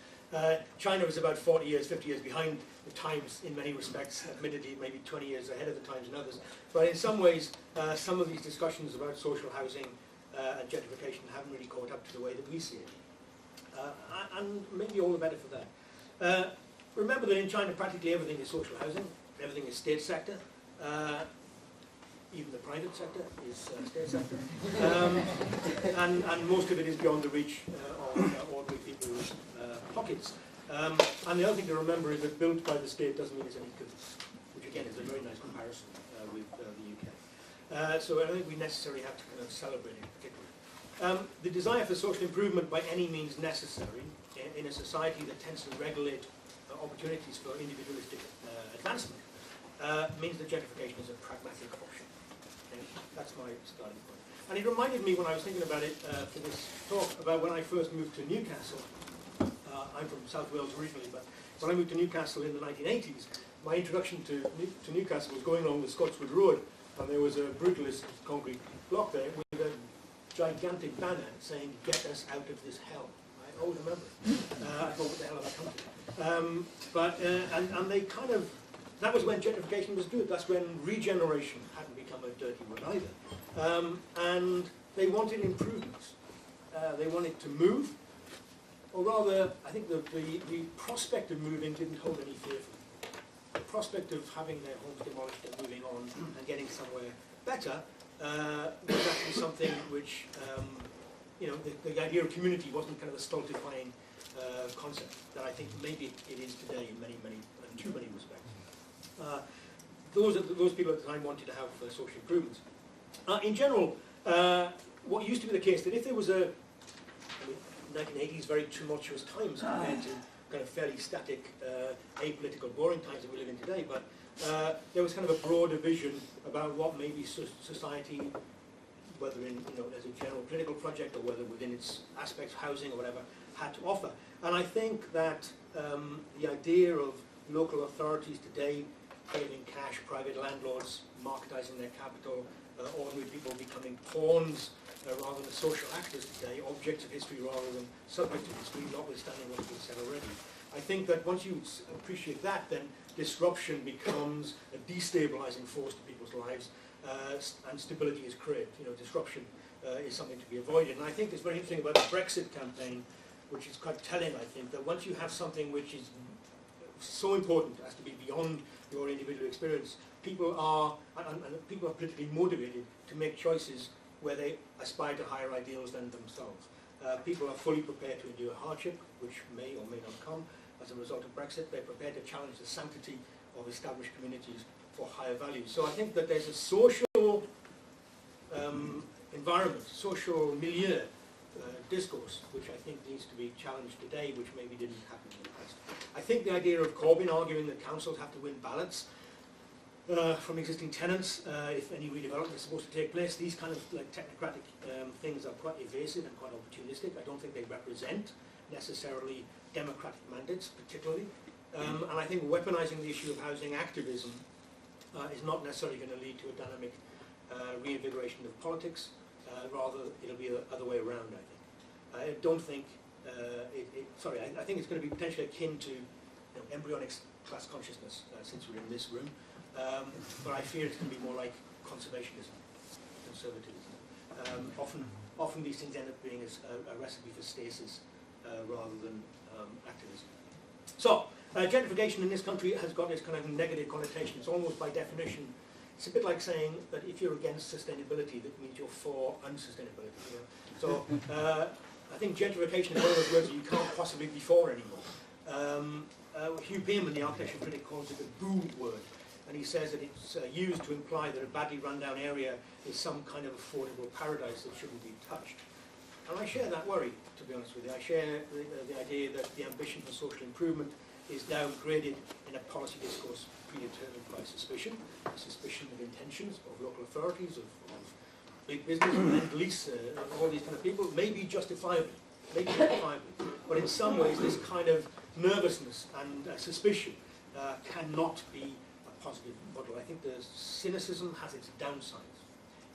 China was about 40 years, 50 years behind the times in many respects, admittedly maybe 20 years ahead of the times in others. But in some ways, some of these discussions about social housing and gentrification haven't really caught up to the way that we see it. And maybe all the better for that. Remember that in China practically everything is social housing, everything is state sector. Even the private sector is state sector. And most of it is beyond the reach of ordinary people's pockets. And the other thing to remember is that built by the state doesn't mean it's any good, which again is a very nice comparison with the UK. So I think we necessarily have to kind of celebrate it particularly. The desire for social improvement by any means necessary in a society that tends to regulate opportunities for individualistic advancement, means that gentrification is a pragmatic option. Okay? That's my starting point. And it reminded me when I was thinking about it for this talk about when I first moved to Newcastle. I'm from South Wales originally, but when I moved to Newcastle in the 1980s, my introduction to Newcastle was going along the Scotswood Road, and there was a brutalist concrete block there with a gigantic banner saying, "Get us out of this hell." I always remember it. I thought, what the hell have I come to? And they kind of, that was when gentrification was good. That's when regeneration hadn't become a dirty word either. And they wanted improvements. They wanted to move, or rather, I think the prospect of moving didn't hold any fear for them. The prospect of having their homes demolished and moving on and getting somewhere better was actually something which, you know, the idea of community wasn't kind of a stultifying concept that I think maybe it is today in many, in too many respects. Those people at the time wanted to have social improvements. In general, what used to be the case that if there was a 1980s very tumultuous times compared to kind of fairly static, apolitical, boring times that we live in today, but there was kind of a broader vision about what maybe society, whether in, you know, as a general political project or whether within its aspects, housing or whatever, had to offer. And I think that the idea of local authorities today paving cash, private landlords marketising their capital, ordinary people becoming pawns rather than social actors today, objects of history rather than subjects of history, notwithstanding what has been said already. I think that once you appreciate that, then disruption becomes a destabilising force to people's lives, and stability is created. You know, disruption is something to be avoided. And I think it's very interesting about the Brexit campaign, which is quite telling, I think, that once you have something which is so important as to be beyond your individual experience, people are politically motivated to make choices where they aspire to higher ideals than themselves. People are fully prepared to endure hardship, which may or may not come as a result of Brexit. They're prepared to challenge the sanctity of established communities for higher values. So I think that there's a social environment, social milieu, discourse, which I think needs to be challenged today, which maybe didn't happen in the past. I think the idea of Corbyn arguing that councils have to win ballots from existing tenants if any redevelopment is supposed to take place, these kind of like technocratic things are quite evasive and quite opportunistic. I don't think they represent necessarily democratic mandates particularly. And I think weaponising the issue of housing activism is not necessarily going to lead to a dynamic reinvigoration of politics. Rather, it'll be the other way around, I think. I don't think, I think it's going to be potentially akin to, you know, embryonic class consciousness, since we're in this room. But I fear it's going to be more like conservationism, conservatism. Often these things end up being a recipe for stasis rather than activism. So, gentrification in this country has got this kind of negative connotation. It's almost by definition, it's a bit like saying that if you're against sustainability, that means you're for unsustainability. You know? So, I think gentrification is one of those words that you can't possibly be for anymore. Hugh Beerman, the architecture critic, calls it a boo word. And he says that it's used to imply that a badly run down area is some kind of affordable paradise that shouldn't be touched. And I share that worry, to be honest with you. I share the idea that the ambition for social improvement is downgraded in a policy discourse predetermined by suspicion of intentions of local authorities, of big business, and lease, all these kind of people, maybe justifiably. But in some ways, this kind of nervousness and suspicion cannot be positive model. I think the cynicism has its downsides.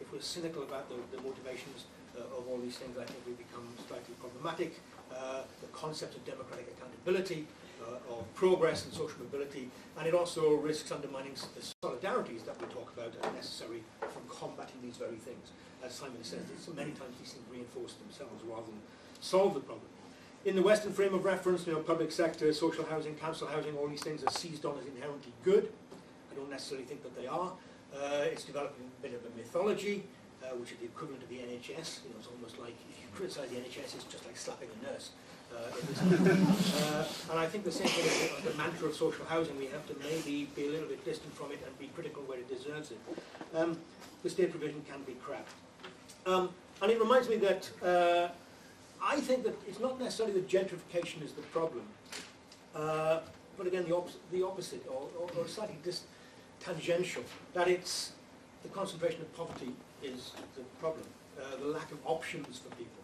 If we're cynical about the motivations of all these things, I think we become slightly problematic. The concept of democratic accountability, of progress and social mobility, and it also risks undermining the solidarities that we talk about as necessary from combating these very things. As Simon says, many times these things reinforce themselves rather than solve the problem. In the Western frame of reference, you know, public sector, social housing, council housing, all these things are seized on as inherently good. I don't necessarily think that they are. It's developing a bit of a mythology, which is the equivalent of the NHS. You know, it's almost like if you criticise the NHS, it's just like slapping a nurse. And I think the same thing is the mantra of social housing. We have to maybe be a little bit distant from it and be critical where it deserves it. The state provision can be crap. And it reminds me that I think that it's not necessarily that gentrification is the problem. but again, the opposite, or slightly tangential, that it's the concentration of poverty is the problem, the lack of options for people.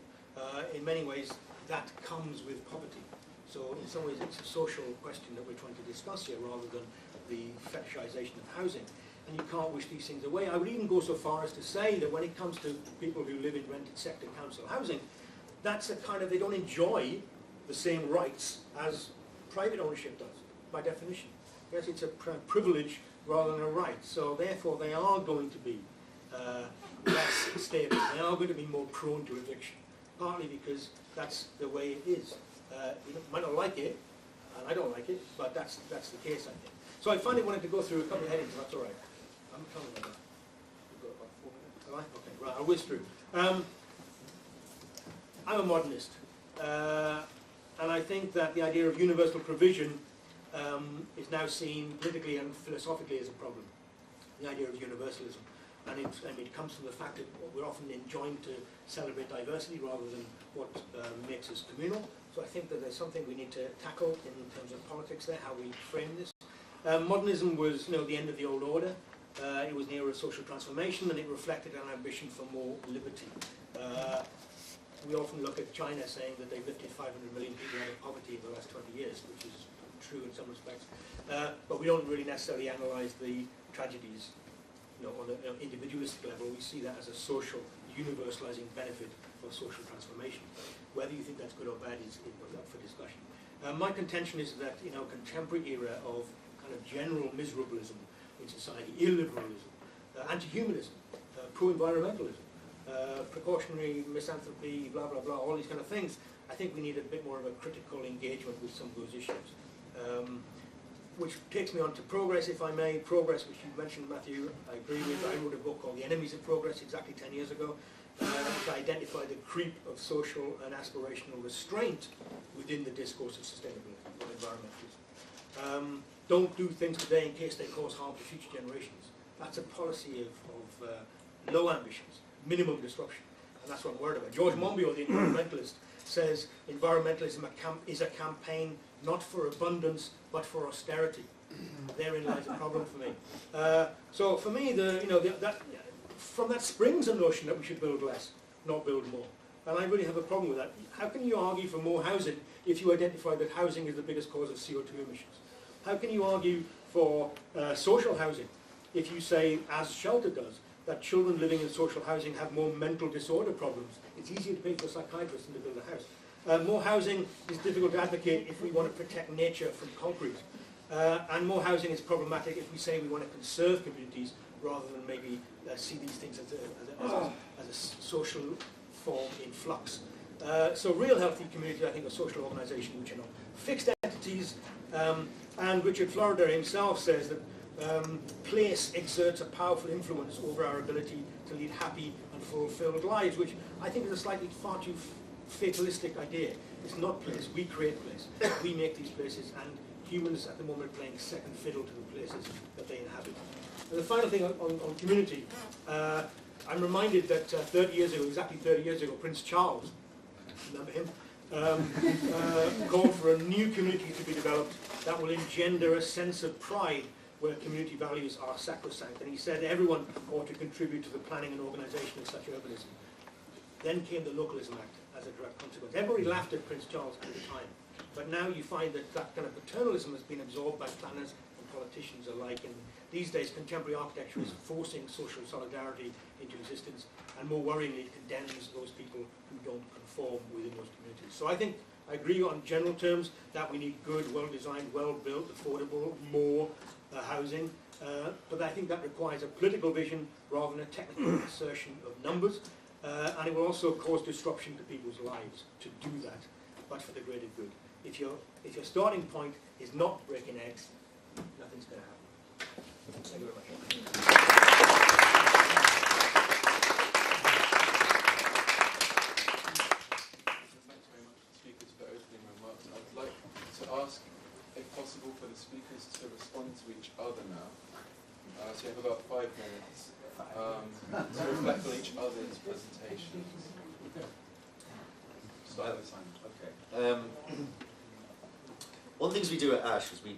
In many ways, that comes with poverty. So in some ways, it's a social question that we're trying to discuss here, rather than the fetishization of housing. And you can't wish these things away. I would even go so far as to say that when it comes to people who live in rented sector council housing, that's a kind of, they don't enjoy the same rights as private ownership does, by definition. Yes, it's a privilege rather than a right. So therefore, they are going to be less stable. They are going to be more prone to eviction, partly because that's the way it is. You might not like it, and I don't like it, but that's the case, I think. So I finally wanted to go through a couple of headings, if that's all right. I'm coming on that. We've got about 4 minutes. Am I? Okay, right, I'll whiz through. I'm a modernist, and I think that the idea of universal provision is now seen politically and philosophically as a problem, the idea of universalism. And it comes from the fact that we're often enjoined to celebrate diversity rather than what makes us communal. So I think that there's something we need to tackle in terms of politics there, how we frame this. Modernism was, the end of the old order. It was near a social transformation, and it reflected an ambition for more liberty. We often look at China saying that they've lifted 500 million people out of poverty in the last 20 years, which is true in some respects. But we don't really necessarily analyse the tragedies. On an individualistic level, we see that as a social, universalising benefit of social transformation. Whether you think that's good or bad is up for discussion. My contention is that contemporary era of kind of general miserabilism in society, illiberalism, anti-humanism, pro-environmentalism, precautionary misanthropy, blah blah blah, all these kind of things. I think we need a bit more of a critical engagement with some of those issues. Which takes me on to progress, if I may. Progress, which you mentioned, Matthew, I agree with. I wrote a book called The Enemies of Progress exactly 10 years ago, which identified the creep of social and aspirational restraint within the discourse of sustainability or environmentalism. Don't do things today in case they cause harm to future generations. That's a policy of low ambitions, minimum disruption, and that's what I'm worried about. George Monbiot, the environmentalist, says environmentalism is a campaign not for abundance, but for austerity. Therein lies a problem for me. So for me, from that springs a notion that we should build less, not build more. And I really have a problem with that. How can you argue for more housing if you identify that housing is the biggest cause of CO2 emissions? How can you argue for social housing if you say, as Shelter does, that children living in social housing have more mental disorder problems? It's easier to pay for a psychiatrist than to build a house. More housing is difficult to advocate if we want to protect nature from concrete. And more housing is problematic if we say we want to conserve communities rather than maybe see these things as a social form in flux. So real healthy communities, I think, are social organisations which are not fixed entities. And Richard Florida himself says that place exerts a powerful influence over our ability to lead happy and fulfilled lives, which I think is a slightly far too fatalistic idea. It's not place, we create place. We make these places, and humans at the moment are playing second fiddle to the places that they inhabit. And the final thing on community, I'm reminded that 30 years ago, exactly 30 years ago, Prince Charles, remember him, called for a new community to be developed that will engender a sense of pride where community values are sacrosanct. And he said everyone ought to contribute to the planning and organisation of such urbanism. Then came the Localism Act as a direct consequence. Everybody laughed at Prince Charles at the time, but now you find that that kind of paternalism has been absorbed by planners and politicians alike, and these days contemporary architecture is forcing social solidarity into existence, and more worryingly condemns those people who don't conform within those communities. So I think I agree on general terms that we need good, well-designed, well-built, affordable, more housing, but I think that requires a political vision rather than a technical assertion of numbers. And it will also cause disruption to people's lives to do that, but for the greater good. If your starting point is not breaking eggs, nothing's going to happen. Thank you very much. Thanks very much to the speakers for opening remarks. I'd like to ask, if possible, for the speakers to respond to each other now. So you have about 5 minutes. To reflect on each other's presentations. Start with Simon. Okay. one of the things we do at ASH is we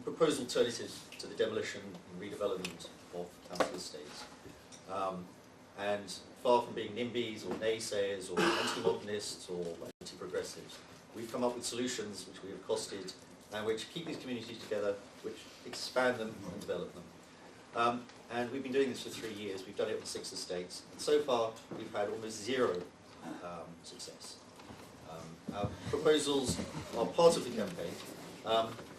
propose alternatives to the demolition and redevelopment of council estates. And far from being NIMBYs or naysayers or anti-modernists or anti-progressives, we've come up with solutions which we have costed and which keep these communities together, which expand them and develop them. And we've been doing this for 3 years. We've done it on 6 estates. And so far, we've had almost 0 success. Our proposals are part of the campaign,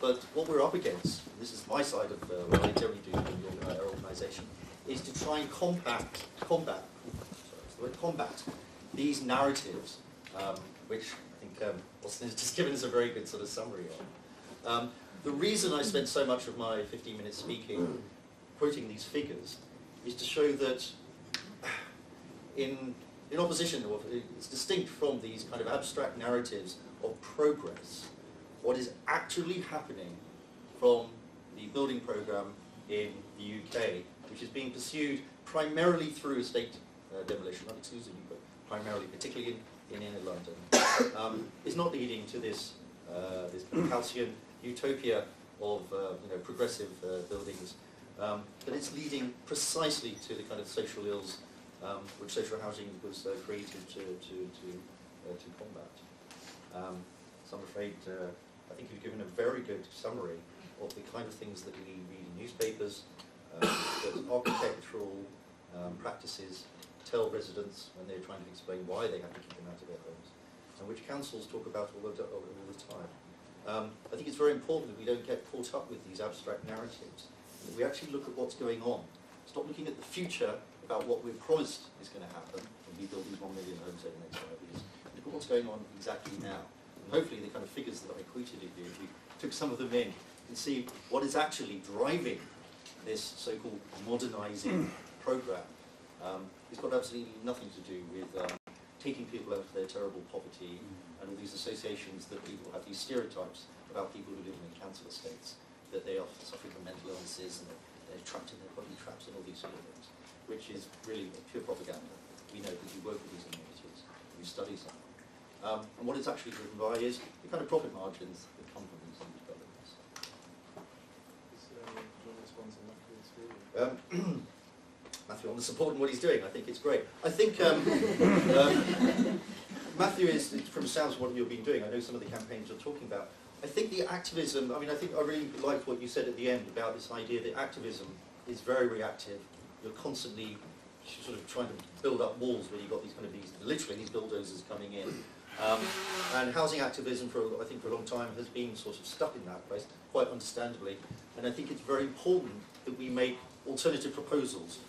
but what we're up against, and this is my side of what I generally do in our organisation, is to try and combat these narratives, which I think Austin has just given us a very good sort of summary on. The reason I spent so much of my 15 minutes speaking quoting these figures is to show that in opposition, or it's distinct from these kind of abstract narratives of progress, what is actually happening from the building programme in the UK, which is being pursued primarily through estate demolition, not exclusively, but primarily, particularly in inner London, is not leading to this halcyon utopia of progressive buildings, but it's leading precisely to the kind of social ills which social housing was created to combat. So I'm afraid I think you've given a very good summary of the kind of things that we read in newspapers, that architectural practices tell residents when they're trying to explain why they have to keep them out of their homes, and which councils talk about all the time. I think it's very important that we don't get caught up with these abstract narratives, that we actually look at what's going on. Stop looking at the future about what we're promised is going to happen when we build these 1 million homes over the next 5 years. Look at what's going on exactly now. And hopefully the kind of figures that I quoted at you, if we took some of them in, and see what is actually driving this so-called modernising programme. It's got absolutely nothing to do with taking people out of their terrible poverty and all these associations that people have, these stereotypes about people who live in council estates, that they are suffering from mental illnesses and they're trapped in their body traps and all these sort of things, which is really pure propaganda. We know because we work with these communities, we study some. And what it's actually driven by is the kind of profit margins that come from these developments. Matthew, on the support and what he's doing, I think it's great. I think Matthew is, from sounds of what you've been doing, I know some of the campaigns you're talking about, I think the activism, I think I really liked what you said at the end about this idea that activism is very reactive. You're constantly sort of trying to build up walls where you've got these kind of literally these bulldozers coming in. And housing activism, I think for a long time, has been sort of stuck in that place, quite understandably. And I think it's very important that we make alternative proposals.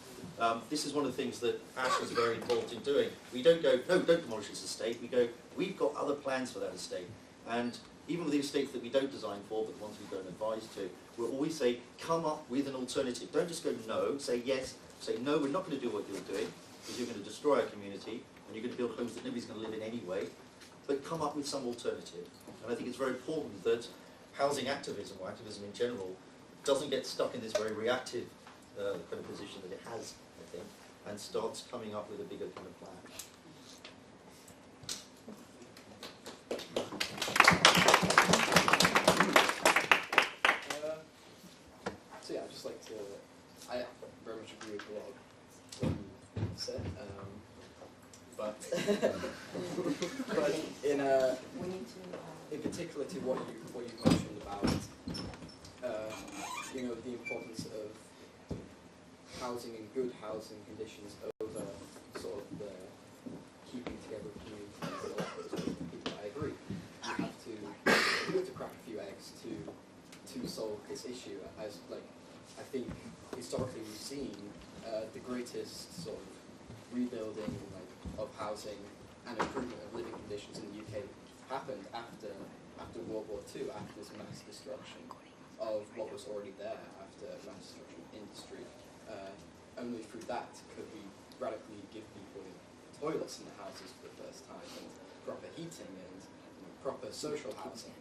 This is one of the things that ASH is very involved in doing. We don't go, no, don't demolish this estate. We go, we've got other plans for that estate. And even with the estates that we don't design for, but the ones we don't advise to, we'll always say, come up with an alternative. Don't just go no, say yes, say no, we're not going to do what you're doing, because you're going to destroy our community, and you're going to build homes that nobody's going to live in anyway, but come up with some alternative. And I think it's very important that housing activism, or activism in general, doesn't get stuck in this very reactive kind of position that it has, I think, and starts coming up with a bigger kind of plan. So yeah, I'd just like to, I very much agree with a lot of what you said, but in particular to what you mentioned about the importance of housing and good housing conditions over sort of the keeping together of communities. I agree. You have to crack a few eggs to solve this issue. As I think historically we've seen the greatest sort of rebuilding of housing and improvement of living conditions in the UK happened after World War II, after this mass destruction of what was already there, after mass destruction of industry. Only through that could we radically give people toilets in the houses for the first time, and proper heating and proper social housing.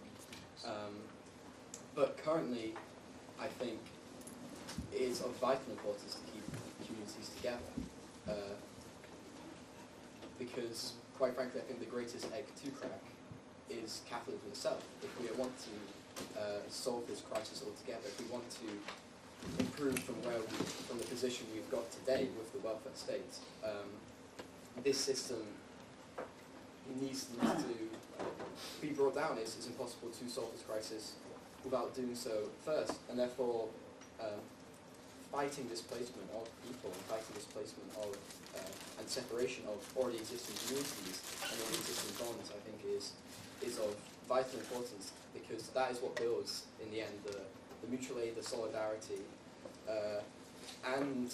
But currently, I think it is of vital importance to keep communities together. Because, quite frankly, I think the greatest egg to crack is capitalism itself. If we want to solve this crisis altogether, if we want to improve from the position we've got today with the welfare state, this system needs to be brought down. It's impossible to solve this crisis without doing so first, and therefore fighting displacement of people, and fighting displacement of and separation of already existing communities and already existing bonds, I think is of vital importance, because that is what builds, in the end, the mutual aid, the solidarity, and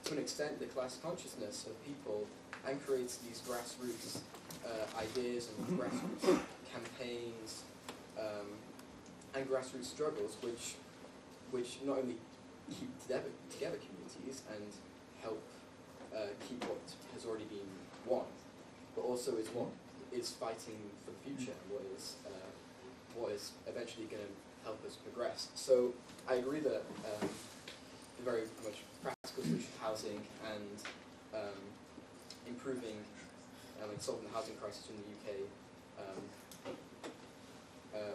to an extent the class consciousness of people, and creates these grassroots ideas and grassroots campaigns and grassroots struggles, which not only keep together communities and help keep what has already been won, but also is what is fighting for the future and what is eventually going to help us progress. So I agree that the very much practical solution, housing, and improving and solving the housing crisis in the UK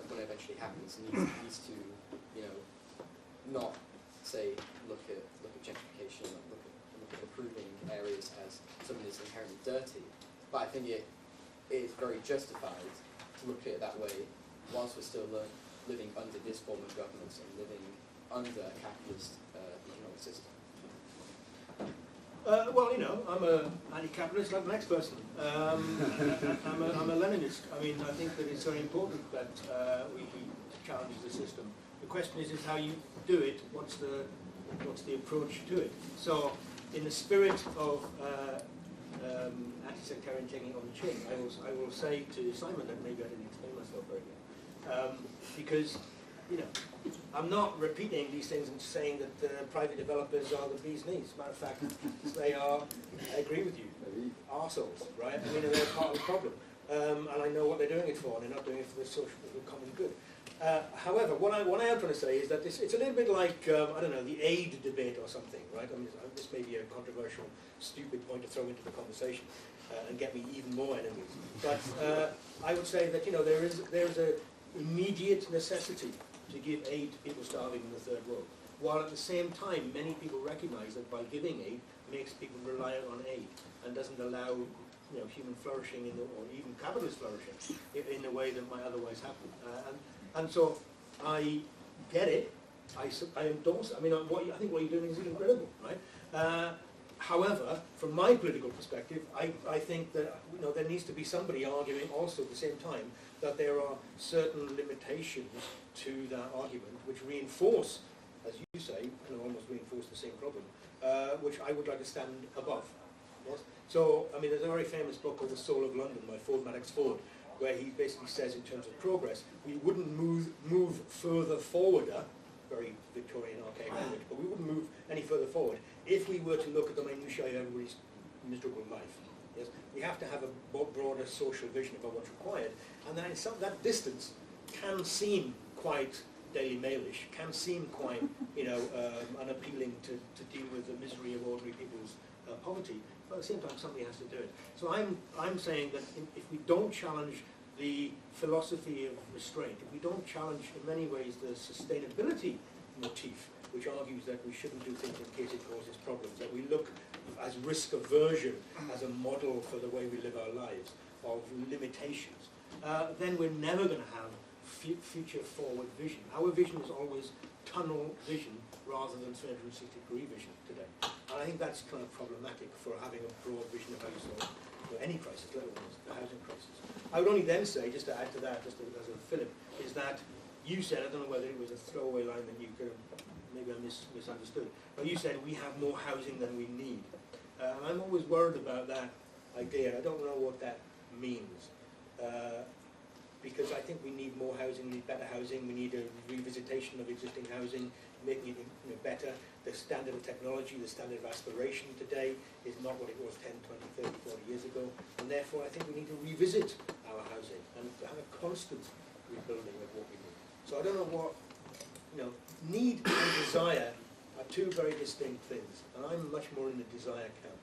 when it eventually happens needs to, not say look at gentrification, look at improving areas as something that's inherently dirty, but I think it is very justified to look at it that way whilst we're still living under this form of governance and living under a capitalist economic system. Well, I'm an anti-capitalist like the next person. I'm a Leninist. I mean, I think that it's very important that we challenge the system. The question is how you do it. What's the approach to it? So, in the spirit of anti-sectarian taking on the chin, I will say to Simon that maybe I didn't explain myself very well, because I'm not repeating these things and saying that private developers are the bee's knees. Matter of fact, they are, I agree with you, arseholes, right? I mean, they're part of the problem. And I know what they're doing it for, and they're not doing it for the common good. However, what I am trying to say is that it's a little bit like, I don't know, the aid debate or something, right? I mean, this may be a controversial, stupid point to throw into the conversation and get me even more enemies. But I would say that, there is an immediate necessity to give aid to people starving in the third world, while at the same time many people recognise that by giving aid makes people reliant on aid and doesn't allow human flourishing or even capitalist flourishing in a way that might otherwise happen. And so I get it. I endorse it. I mean, I think what you're doing is incredible, right? However, from my political perspective, I think that there needs to be somebody arguing also at the same time that there are certain limitations to that argument which reinforce, as you say, almost reinforce the same problem, which I would like to stand above. Yes? So, I mean, there's a very famous book called The Soul of London by Ford Madox Ford, where he basically says in terms of progress, we wouldn't move further forward, very Victorian archaic language, but we wouldn't move any further forward if we were to look at the minutiae of everybody's miserable life. Yes? We have to have a broader social vision about what's required, and that distance can seem quite Daily Mailish, can seem quite unappealing to deal with the misery of ordinary people's poverty, but at the same time somebody has to do it. So I'm saying that if we don't challenge the philosophy of restraint, if we don't challenge in many ways the sustainability motif, which argues that we shouldn't do things in case it causes problems, that we look as risk aversion as a model for the way we live our lives, of limitations, then we're never going to have future forward vision. Our vision is always tunnel vision rather than 360-degree vision today. And I think that's kind of problematic for having a broad vision of how you solve any crisis, let alone the housing crisis. I would only then say, just to add to that, just as a fillip, is that you said, I don't know whether it was a throwaway line that you could have, maybe I misunderstood, but you said we have more housing than we need. I'm always worried about that idea. I don't know what that means. Because I think we need more housing, we need better housing, we need a revisitation of existing housing, making it better. The standard of technology, the standard of aspiration today is not what it was 10, 20, 30, 40 years ago, and therefore I think we need to revisit our housing and have a constant rebuilding of what we need. So I don't know what, need and desire are two very distinct things, and I'm much more in the desire camp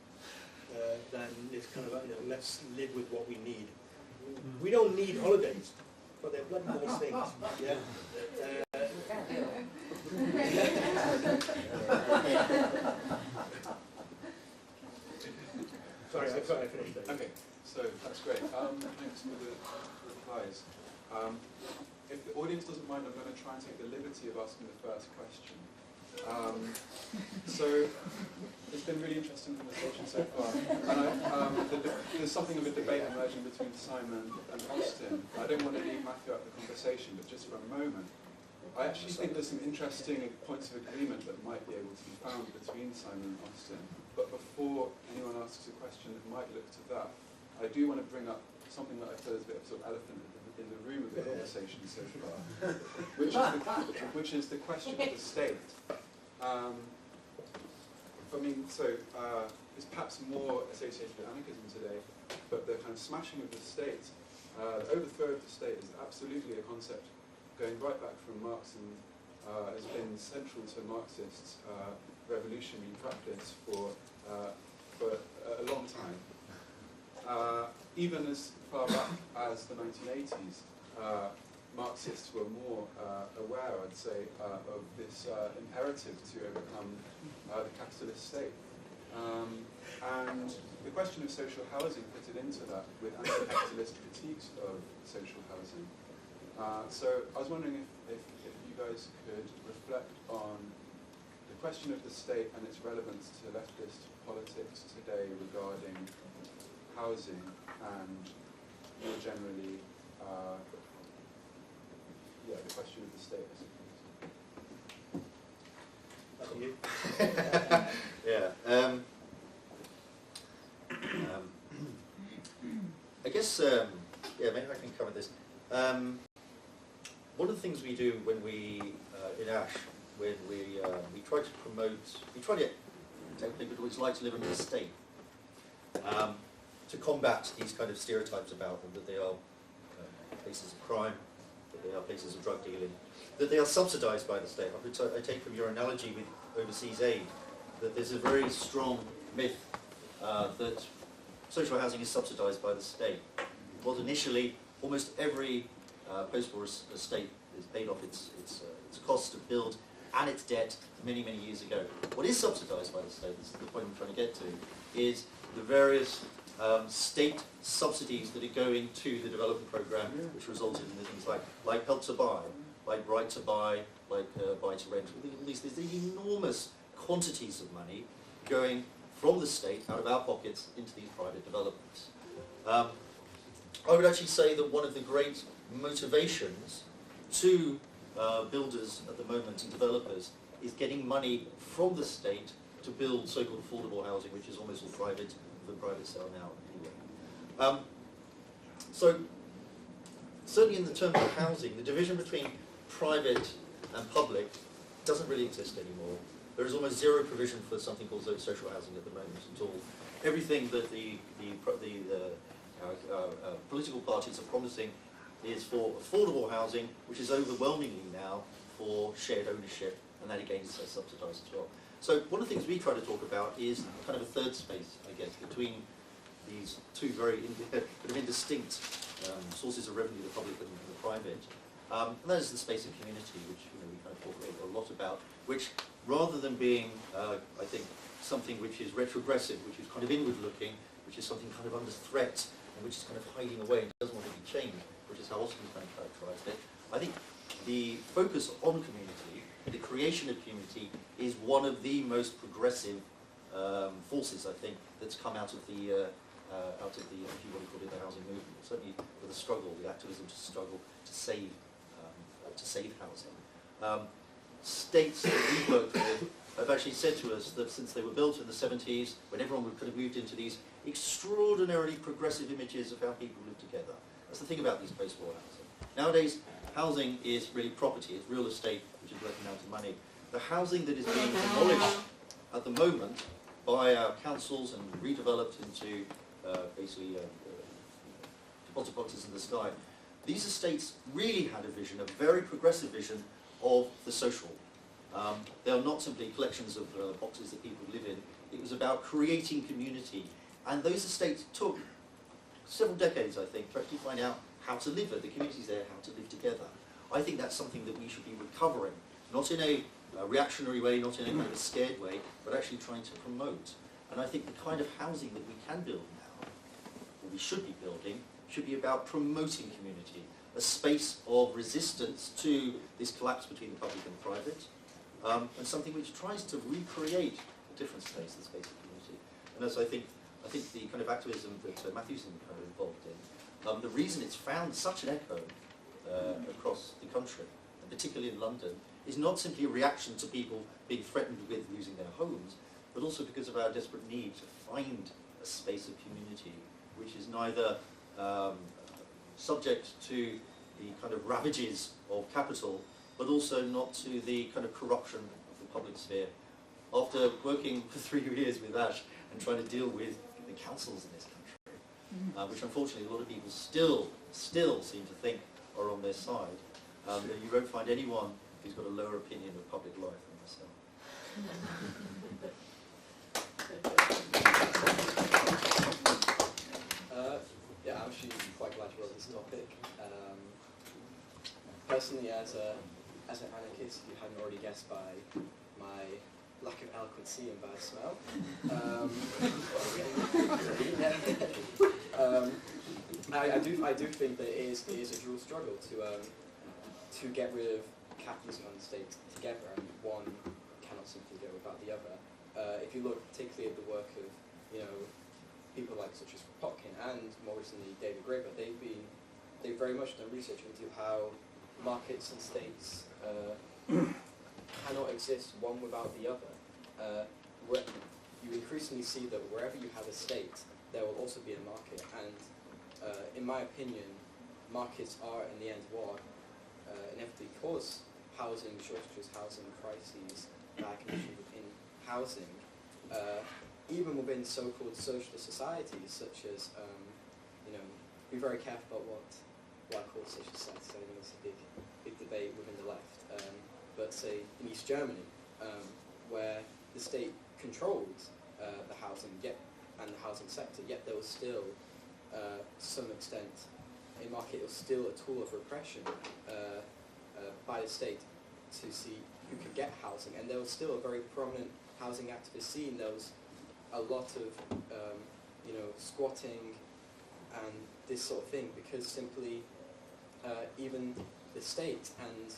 than this kind of, let's live with what we need. We don't need holidays. for their bloody nice things. Yeah. Sorry, I finished that. Okay, so that's great. Thanks for the replies. If the audience doesn't mind, I'm going to try and take the liberty of asking the first question. So it's been really interesting conversation so far, and there's something of a debate emerging between Simon and Austin. I don't want to leave Matthew out of the conversation, but just for a moment, I actually think there's some interesting points of agreement that might be able to be found between Simon and Austin. But before anyone asks a question that might look to that, I do want to bring up something that I feel is a bit of sort of elephant in the room of the conversation so far, which is the question of the state. It's perhaps more associated with anarchism today, but the kind of smashing of the state, the overthrow of the state is absolutely a concept going right back from Marx and has been central to Marxist revolutionary practice for a long time. Even as far back as the 1980s, Marxists were more aware, I'd say, of this imperative to overcome the capitalist state. And the question of social housing fitted into that with anti-capitalist critiques of social housing. So I was wondering if you guys could reflect on the question of the state and its relevance to leftist politics today regarding housing and more generally, the question of the state, I suppose. Yeah. I guess, maybe I can cover this. One of the things we do when we, in ASH, when we try to promote, we try to tell people what it's like to live in a state, to combat these kind of stereotypes about them, that they are places of crime, that they are places of drug dealing, that they are subsidised by the state. I take from your analogy with overseas aid, that there's a very strong myth that social housing is subsidised by the state. Well, initially, almost every post-war estate is paid off its cost to build and its debt many, many years ago. What is subsidised by the state, this is the point I'm trying to get to, is the various state subsidies that are going to the development programme, which resulted in the things like Help to Buy, like Right to Buy, like Buy to Rent. All these enormous quantities of money going from the state, out of our pockets, into these private developments. I would actually say that one of the great motivations to builders at the moment and developers is getting money from the state to build so-called affordable housing, which is almost all private, for the private sale now anyway. So certainly in the terms of housing, the division between private and public doesn't really exist anymore. There is almost zero provision for something called social housing at the moment at all. Everything that the political parties are promising is for affordable housing, which is overwhelmingly now for shared ownership, and that again is subsidised as well. So one of the things we try to talk about is kind of a third space, I guess, between these two very indistinct sources of revenue, the public and the private. And that is the space of community, which we kind of talk a lot about, which rather than being, I think, something which is retrogressive, which is kind of inward-looking, which is something kind of under threat, and which is kind of hiding away and doesn't want to be changed, which is how Austin kind of characterised it. I think the focus on community, the creation of community, is one of the most progressive forces, I think, that's come out of the, if you want to call it, the housing movement. Certainly with the struggle, the activism to struggle to save housing. States that we worked with have actually said to us that since they were built in the 70s, when everyone could have moved into these extraordinarily progressive images of how people live together. That's the thing about these post-war housing. Nowadays, housing is really property, it's real estate, which is worth amounts of money. The housing that is being demolished at the moment by our councils and redeveloped into basically deposit boxes in the sky, these estates really had a vision, a very progressive vision of the social. They are not simply collections of boxes that people live in. It was about creating community. And those estates took several decades, I think, to actually find out how to live, the communities there, how to live together. I think that's something that we should be recovering, not in a reactionary way, not in a kind of a scared way, but actually trying to promote. And I think the kind of housing that we can build now, or we should be building, should be about promoting community, a space of resistance to this collapse between the public and private, and something which tries to recreate a different space, the space of community. And as I think the kind of activism that Matthew's kind of involved in, the reason it's found such an echo across the country, and particularly in London, is not simply a reaction to people being threatened with losing their homes, but also because of our desperate need to find a space of community which is neither subject to the kind of ravages of capital, but also not to the kind of corruption of the public sphere. After working for 3 years with Ash and trying to deal with the councils in this country, which unfortunately a lot of people still seem to think are on their side, you won't find anyone who's got a lower opinion of public life than myself. Yeah, I'm actually quite glad you brought this topic. Personally, as an anarchist, you hadn't already guessed by my lack of eloquency and bad smell. I do think that it is a dual struggle to get rid of capitalism and the state together, and one cannot simply go without the other. If you look particularly at the work of people like such as Popkin and more recently David Graeber, they've very much done research into how markets and states cannot exist one without the other. You increasingly see that wherever you have a state, there will also be a market, and in my opinion, markets are in the end what inevitably cause housing shortages, housing crises, bad conditions within housing, even within so-called socialist societies, such as, be very careful about what I call socialist societies. I think it's a big debate within the left. But say in East Germany, where the state controlled the housing and the housing sector, yet there was still, to some extent, a market was still a tool of repression by the state to see who could get housing, and there was still a very prominent housing activist scene. There was a lot of squatting and this sort of thing, because simply even the state and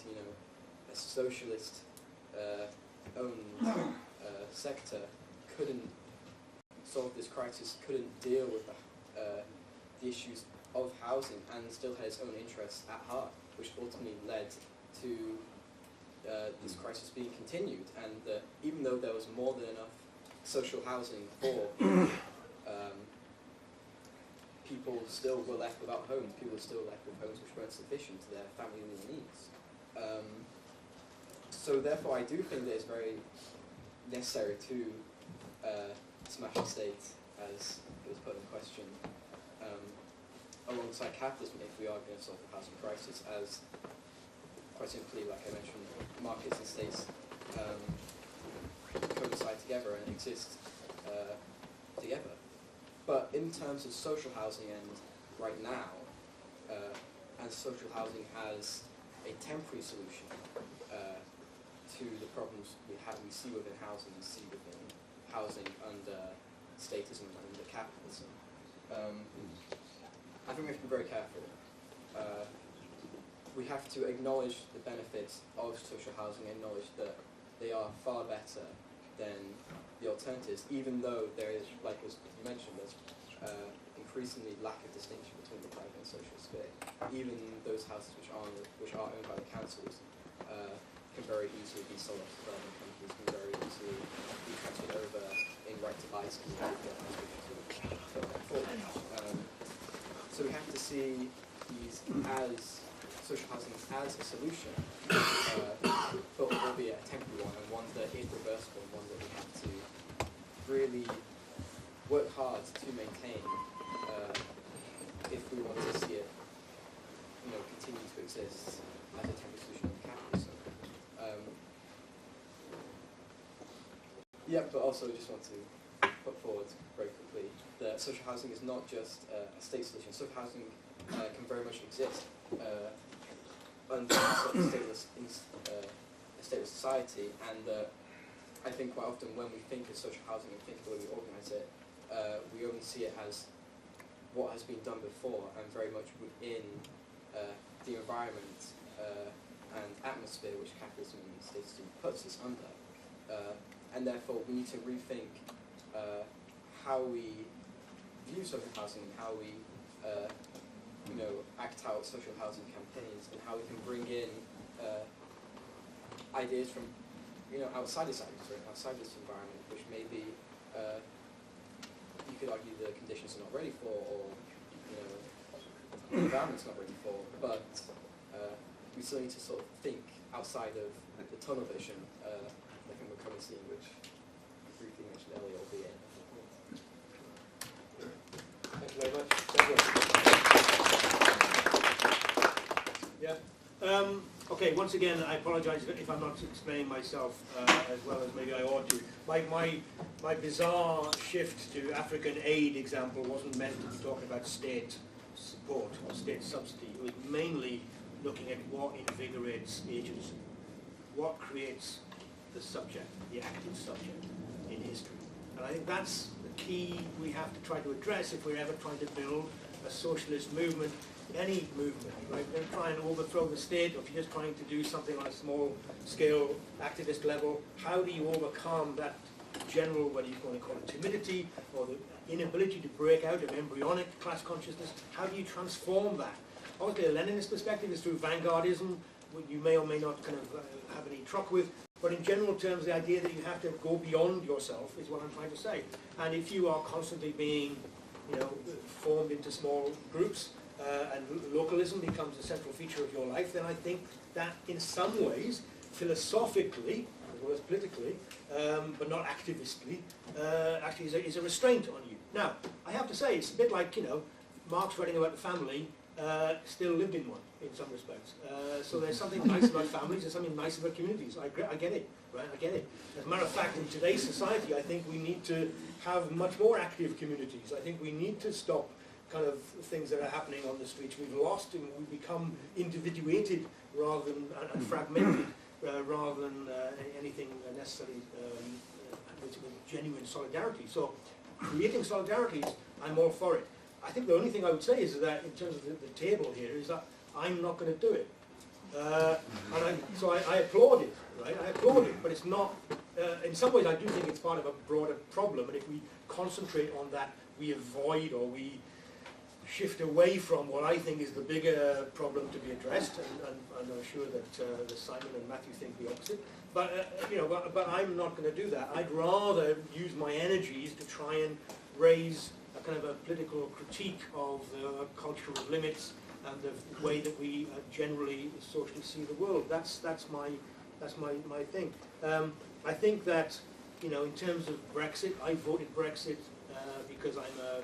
a socialist owned sector couldn't solve this crisis, couldn't deal with the issues of housing, and still had its own interests at heart, which ultimately led to this crisis being continued. And even though there was more than enough social housing for people still were left without homes. People were still left with homes which weren't sufficient to their family needs. So therefore, I do think that it's very necessary to smash the state, as it was put in question, alongside capitalism if we are going to solve the housing crisis, as quite simply, like I mentioned, markets and states coincide together and exist together. But in terms of social housing, and right now, and social housing as a temporary solution to the problems we see within housing, and see within housing under statism and under capitalism, I think we have to be very careful. We have to acknowledge the benefits of social housing, acknowledge that they are far better than the alternatives, even though there is, like as you mentioned, there's increasingly lack of distinction between the private and social sphere. Even those houses which are owned by the councils can very easily be sold off to development companies, can very easily be transferred over in right to buy schemes. So we have to see these as social housing as a solution, but albeit a temporary one, and one that is reversible, and one that we have to really work hard to maintain if we want to see it, continue to exist as a temporary solution of capitalism. But also just want to put forward very quickly that social housing is not just a state solution. Social housing can very much exist under sort of a stateless society, and I think quite often when we think of social housing and think of the way we organise it, we only see it as what has been done before and very much within the environment and atmosphere which capitalism and statism puts us under. And therefore we need to rethink how we view social housing and how we act out social housing campaigns, and how we can bring in ideas from outside this environment, which maybe you could argue the conditions are not ready for, or the environment's not ready for, but we still need to sort of think outside of the tunnel vision, like we're currently seeing, which I briefly mentioned earlier, albeit. Thank you very much. Thank you. Yeah. Okay, once again, I apologise if I'm not explaining myself as well as maybe I ought to. My bizarre shift to African aid example wasn't meant to be talking about state support or state subsidy. It was mainly looking at what invigorates agency, what creates the subject, the active subject in history. And I think that's the key we have to try to address if we're ever trying to build a socialist movement, any movement. Right? We're going to try and overthrow the state, or if you're just trying to do something on a small scale activist level, how do you overcome that general, whether you want to call it timidity, or the inability to break out of embryonic class consciousness? How do you transform that? Obviously, a Leninist perspective is through vanguardism, what you may or may not kind of have any truck with. But in general terms, the idea that you have to go beyond yourself is what I'm trying to say. And if you are constantly being, formed into small groups, and localism becomes a central feature of your life, then I think that in some ways, philosophically, as well as politically, but not activistly, actually is a restraint on you. Now, I have to say, it's a bit like, Marx writing about the family, still lived in one, in some respects. So there's something nice about families, there's something nice about communities. I get it, right? I get it. As a matter of fact, in today's society, I think we need to have much more active communities. I think we need to stop kind of things that are happening on the streets. We've lost and we've become individuated rather than and fragmented rather than anything necessarily with genuine solidarity. So creating solidarities, I'm all for it. I think the only thing I would say is that in terms of the table here is that I'm not going to do it. So I applaud it, right? I applaud it, but it's not, in some ways I do think it's part of a broader problem, and if we concentrate on that, we avoid or we shift away from what I think is the bigger problem to be addressed, and I'm sure that Simon and Matthew think the opposite. But I'm not going to do that. I'd rather use my energies to try and raise a kind of a political critique of the culture of limits and the way that we generally socially see the world. That's my thing. I think that in terms of Brexit, I voted Brexit because I'm a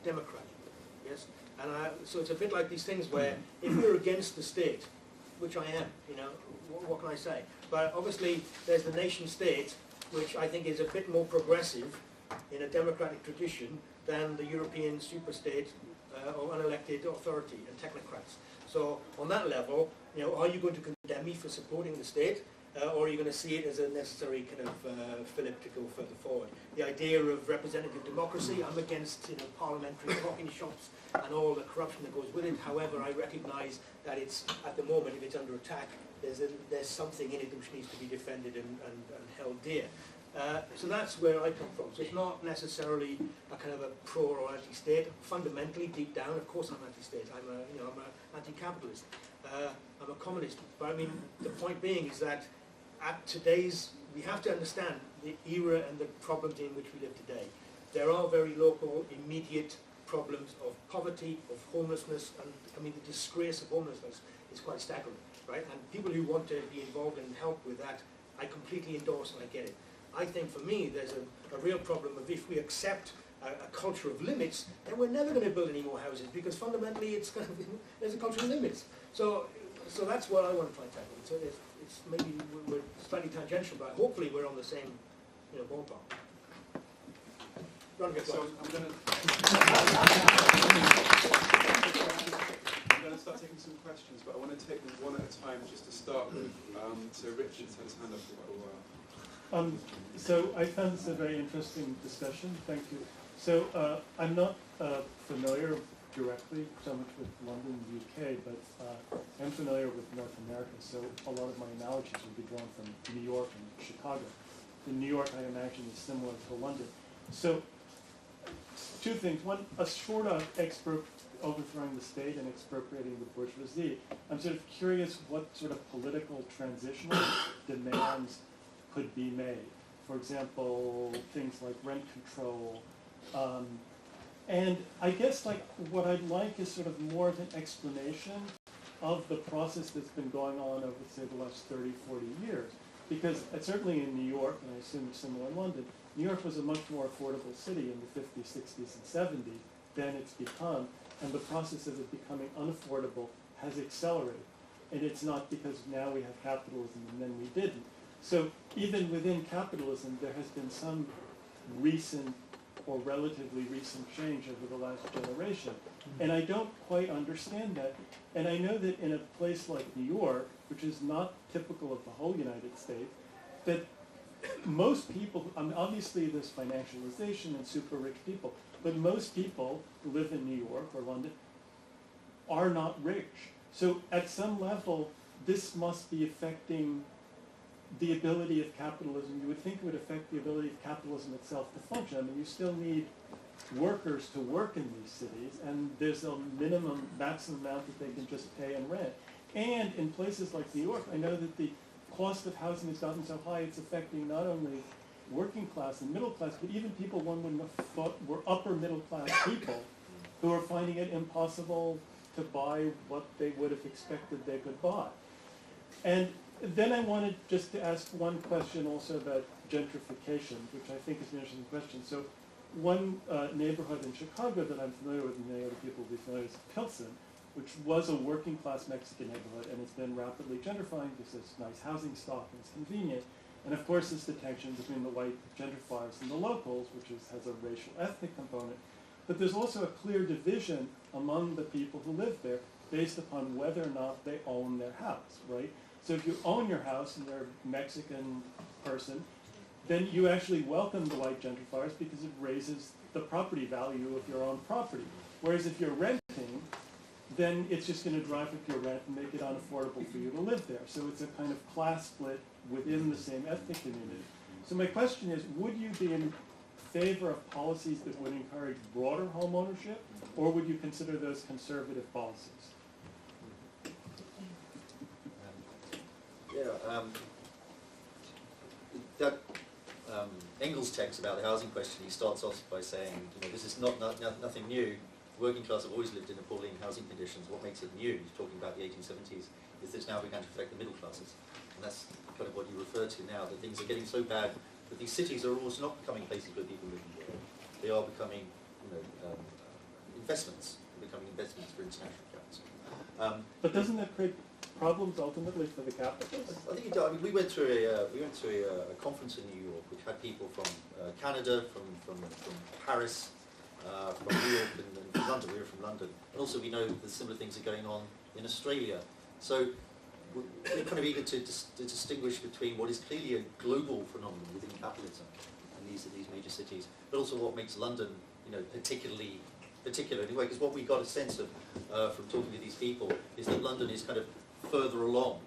Democrat. Yes, and so it's a bit like these things where if we're against the state, which I am, what can I say? But obviously there's the nation state, which I think is a bit more progressive in a democratic tradition than the European superstate or unelected authority and technocrats. So on that level, are you going to condemn me for supporting the state, or are you going to see it as a necessary kind of fillip to go further forward? The idea of representative democracy, I'm against parliamentary coffee shops and all the corruption that goes with it. However, I recognise that it's, at the moment, if it's under attack, there's something in it which needs to be defended and held dear. So that's where I come from. So it's not necessarily a kind of a pro or anti-state. Fundamentally, deep down, of course I'm anti-state. I'm an anti-capitalist. I'm a communist. But I mean, the point being is that at today's, we have to understand the era and the problems in which we live today. There are very local, immediate problems of poverty, of homelessness, and I mean the disgrace of homelessness is quite staggering, right? And people who want to be involved and help with that, I completely endorse and I get it. I think for me there's a real problem of if we accept a culture of limits, then we're never going to build any more houses because fundamentally it's kind of, there's a culture of limits. So that's what I want to try and tackle. So it's maybe we're slightly tangential, but hopefully we're on the same ballpark. So I'm going to start taking some questions, but I want to take them one at a time just to start with. So Richard's had his hand up for quite a while. So I found this a very interesting discussion. Thank you. So I'm not familiar directly so much with London and the UK, but I'm familiar with North America, so a lot of my analogies would be drawn from New York and Chicago. In New York, I imagine, is similar to London. So two things. One, a short of overthrowing the state and expropriating the bourgeoisie. I'm sort of curious what sort of political transitional demands could be made. For example, things like rent control. And I guess like what I'd like is sort of more of an explanation of the process that's been going on over, say, the last 30, 40 years. Because certainly in New York, and I assume it's similar in London, New York was a much more affordable city in the 50s, 60s, and 70s than it's become. And the process of it becoming unaffordable has accelerated. And it's not because now we have capitalism and then we didn't. So even within capitalism, there has been some recent or relatively recent change over the last generation. And I don't quite understand that. And I know that in a place like New York, which is not typical of the whole United States, that most people, I mean, obviously there's financialization and super rich people, but most people who live in New York or London are not rich. So at some level, this must be affecting the ability of capitalism. You would think it would affect the ability of capitalism itself to function. I mean, you still need workers to work in these cities, and there's a maximum amount that they can just pay and rent. And in places like New York, I know that the cost of housing has gotten so high, it's affecting not only working class and middle class, but even people one would have thought were upper middle class people who are finding it impossible to buy what they would have expected they could buy. And then I wanted just to ask one question also about gentrification, which I think is an interesting question. So one neighborhood in Chicago that I'm familiar with, and many other people will be familiar with, is Pilsen, which was a working class Mexican neighborhood, and it's been rapidly gentrifying because there's nice housing stock and it's convenient. And of course there's the tension between the white gentrifiers and the locals, which has a racial ethnic component. But there's also a clear division among the people who live there based upon whether or not they own their house, right? So if you own your house and you're a Mexican person, then you actually welcome the white gentrifiers because it raises the property value of your own property. Whereas if you're renting, then it's just going to drive up your rent and make it unaffordable for you to live there. So it's a kind of class split within the same ethnic community. So my question is, would you be in favor of policies that would encourage broader home ownership, or would you consider those conservative policies? That Engels text about the housing question, he starts off by saying, you know, this is nothing new. Working class have always lived in appalling housing conditions. What makes it new, he's talking about the 1870s, is that it's now begun to affect the middle classes. And that's kind of what you refer to now, that things are getting so bad that these cities are almost not becoming places where people live and work. They are becoming, investments. They're becoming investments for international capital. But doesn't that create problems ultimately for the capitalists? I think it does. I mean, we went to a conference in New York, which had people from Canada, from Paris, from New York, and from London. We were from London, and also we know that similar things are going on in Australia. So we're kind of eager to distinguish between what is clearly a global phenomenon within capitalism in these major cities, but also what makes London, particular anyway. Because what we got a sense of from talking to these people is that London is kind of further along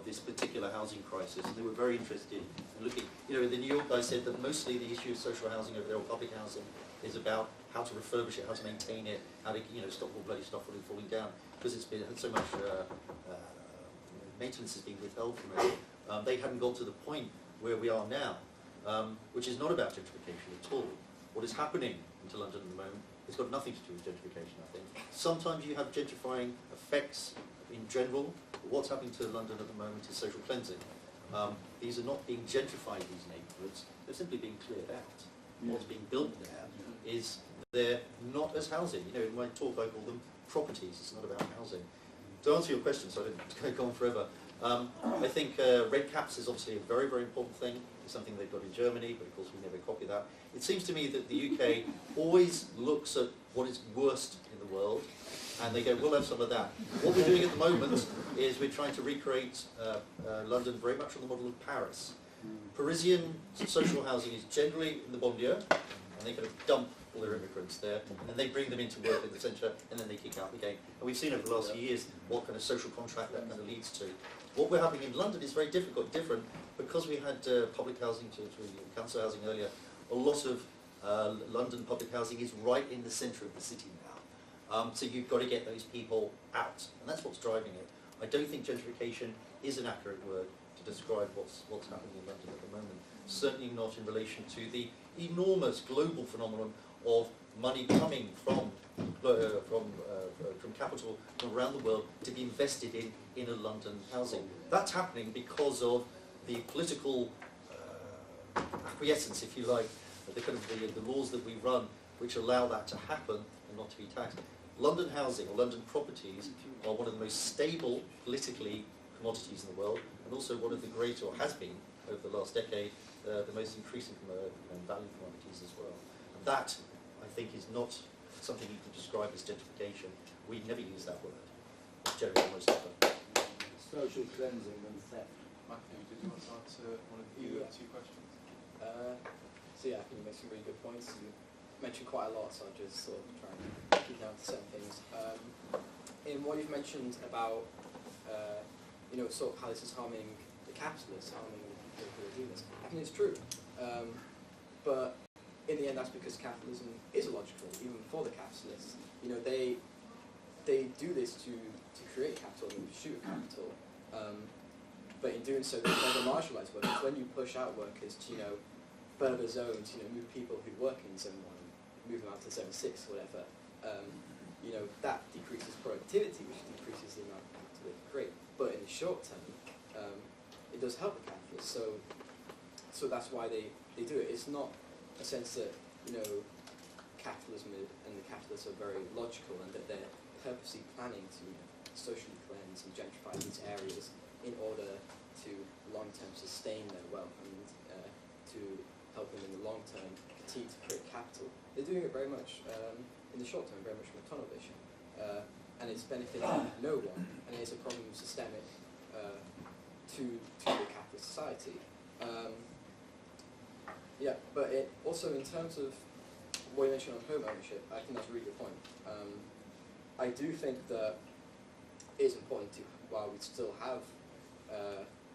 this particular housing crisis, and they were very interested in looking. The New York guy said that mostly the issue of social housing over there, or public housing, is about how to refurbish it, how to maintain it, how to stop all bloody stuff falling down, because it's been so much maintenance has been withheld from it. They hadn't got to the point where we are now, which is not about gentrification at all. What is happening into London at the moment has got nothing to do with gentrification, I think. Sometimes you have gentrifying effects in general, but what's happening to London at the moment is social cleansing. These are not being gentrified, these neighbourhoods, they're simply being cleared out. Yeah. What's being built there is they're not as housing. In my talk I call them properties, it's not about housing. To answer your question, so I didn't go on forever, I think red caps is obviously a very, very important thing. It's something they've got in Germany, but of course we never copy that. It seems to me that the UK always looks at what is worst in the the world, and they go, we'll have some of that. What we're doing at the moment is we're trying to recreate London very much on the model of Paris. Parisian social housing is generally in the banlieue, and they kind of dump all their immigrants there, and they bring them into work in the centre, and then they kick out again. And we've seen over the last few years what kind of social contract that kind of leads to. What we're having in London is very different, because we had public housing, to council housing earlier. A lot of London public housing is right in the centre of the city now. So you've got to get those people out, and that's what's driving it. I don't think gentrification is an accurate word to describe what's happening in London at the moment. Certainly not in relation to the enormous global phenomenon of money coming from capital from around the world to be invested in inner London housing. That's happening because of the political acquiescence, if you like, the kind of the laws that we run which allow that to happen and not to be taxed. London housing or London properties are one of the most stable politically commodities in the world, and also one of the great, or has been over the last decade, the most increasing value commodities as well. And that, I think, is not something you can describe as gentrification. We never use that word. It's generally almost never. Social cleansing and theft. Matthew, did you want to answer one of the two questions? So yeah, I think you make some really good points. You mentioned quite a lot, so I'll just sort of try and keep down to certain things. In what you've mentioned about, sort of how this is harming the capitalists, harming the people who are doing this, I think it's true. But in the end, that's because capitalism is illogical, even for the capitalists. They do this to create capital and pursue capital. But in doing so, they never marginalise workers. When you push out workers to, further zones, move people who work in zone 1, move them out to zone 6 or whatever, that decreases productivity, which decreases the amount of capital they can create. But in the short term, it does help the capitalists. So that's why they do it. It's not a sense that, capitalism and the capitalists are very logical and that they're purposely planning to socially cleanse and gentrify these areas in order to long-term sustain their wealth and to help them in the long term continue to create capital. They're doing it very much in the short term, very much from a tunnel vision, and it's benefiting no one, and it's a problem systemic to the capitalist society. But it also, in terms of what you mentioned on home ownership, I think that's a really good point. I do think that it is important to, while we still have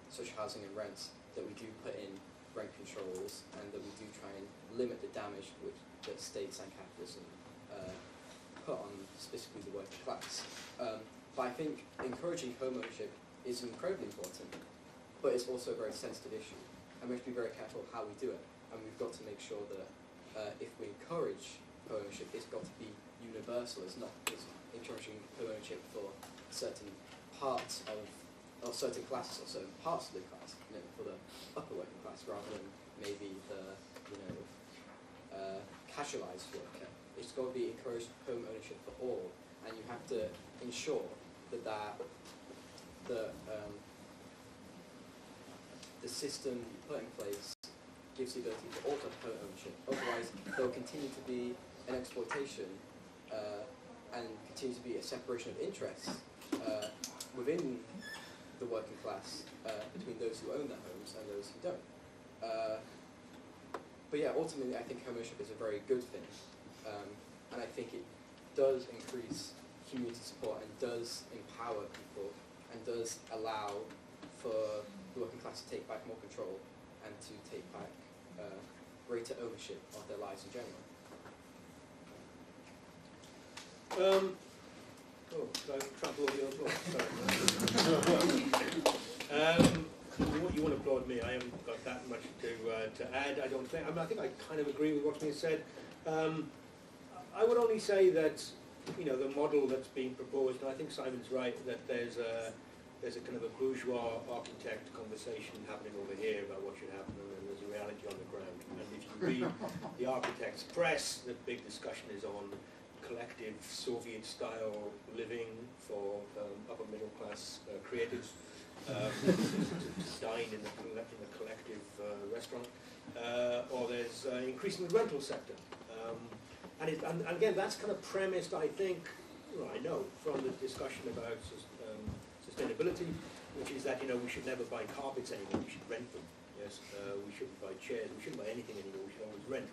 social housing and rents, that we do put in rent controls and that we do try and limit the damage which that states and capitalism put on specifically the working class. But I think encouraging home ownership is incredibly important, but it's also a very sensitive issue, and we have to be very careful how we do it. And we've got to make sure that if we encourage home ownership, it's got to be universal. It's not just encouraging home ownership for certain parts of, or certain classes, or certain parts of the class, for the upper working class, rather than maybe the, casualised worker. It's got to be encouraged home ownership for all, and you have to ensure that the system you put in place gives the ability for all to have home ownership. Otherwise, there will continue to be an exploitation and continue to be a separation of interests within the working class between those who own their homes and those who don't. But yeah, ultimately, I think home ownership is a very good thing, and I think it does increase community support and does empower people and does allow for the working class to take back more control and to take back greater ownership of their lives in general. I trample over your applause? Sorry. You want to applaud me? I haven't got that much to add. I don't think. I think I kind of agree with what's been said. I would only say that the model that's being proposed, and I think Simon's right, that there's a kind of a bourgeois architect conversation happening over here about what should happen, and then there's a reality on the ground. And if you read the architect's press, the big discussion is on collective Soviet-style living for upper middle class creatives. Dine in the collective restaurant, or there's increasing the rental sector, and again that's kind of premised, I think, well, I know from the discussion about sustainability, which is that, you know, we should never buy carpets anymore, we should rent them. Yes, we shouldn't buy chairs, we shouldn't buy anything anymore, we should always rent,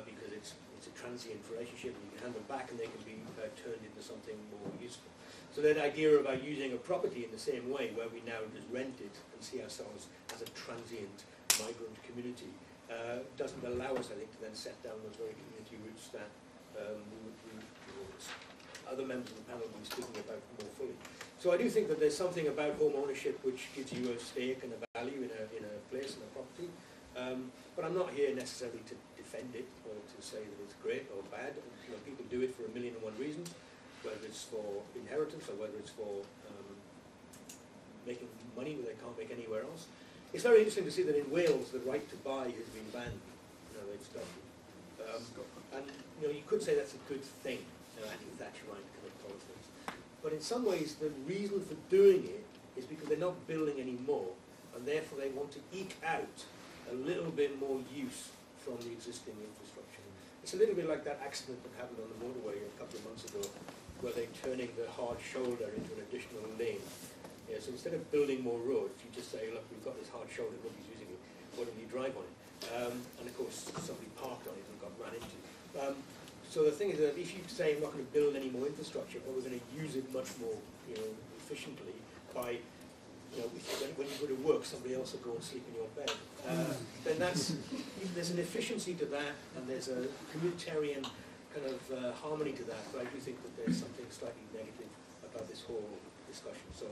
because it's a transient relationship, and you can hand them back and they can be turned into something more useful. So that idea about using a property in the same way, where we now just rent it and see ourselves as a transient migrant community, doesn't allow us, I think, to then set down those very community roots that other members of the panel will be speaking about more fully. So I do think that there's something about home ownership which gives you a stake and a value in a place and a property. But I'm not here necessarily to defend it or to say that it's great or bad. You know, people do it for 1,000,001 reasons, whether it's for inheritance or whether it's for making money where they can't make anywhere else. It's very interesting to see that in Wales the right to buy has been banned. You know, they've stopped it. And you know, you could say that's a good thing, anti-Thatcherite kind of politics. But in some ways the reason for doing it is because they're not building any more, and therefore they want to eke out a little bit more use from the existing infrastructure. It's a little bit like that accident that happened on the motorway a couple of months ago, where they're turning the hard shoulder into an additional lane. Yeah, so instead of building more roads, you just say, look, we've got this hard shoulder, nobody's using it, why don't you drive on it? And of course, somebody parked on it and got ran into. So the thing is that if you say we're not going to build any more infrastructure, but we're going to use it much more, you know, efficiently by, you know, when you go to work, somebody else will go and sleep in your bed. Then there's an efficiency to that, and there's a communitarian kind of harmony to that. But I do think that there's something slightly negative about this whole discussion. So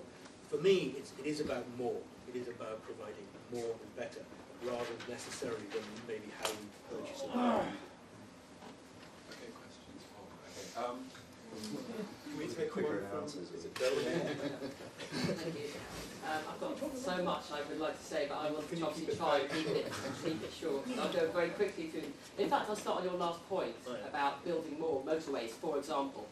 for me, it is about more. It is about providing more and better, rather necessarily than maybe how we purchase it. Okay, questions? Okay. Can we take Quicker one from, answers. is it Dylan? Thank you. I've got so much I would like to say, but I want to obviously try and keep it short. I'll go very quickly through. In fact, I'll start on your last point about building more motorways, for example.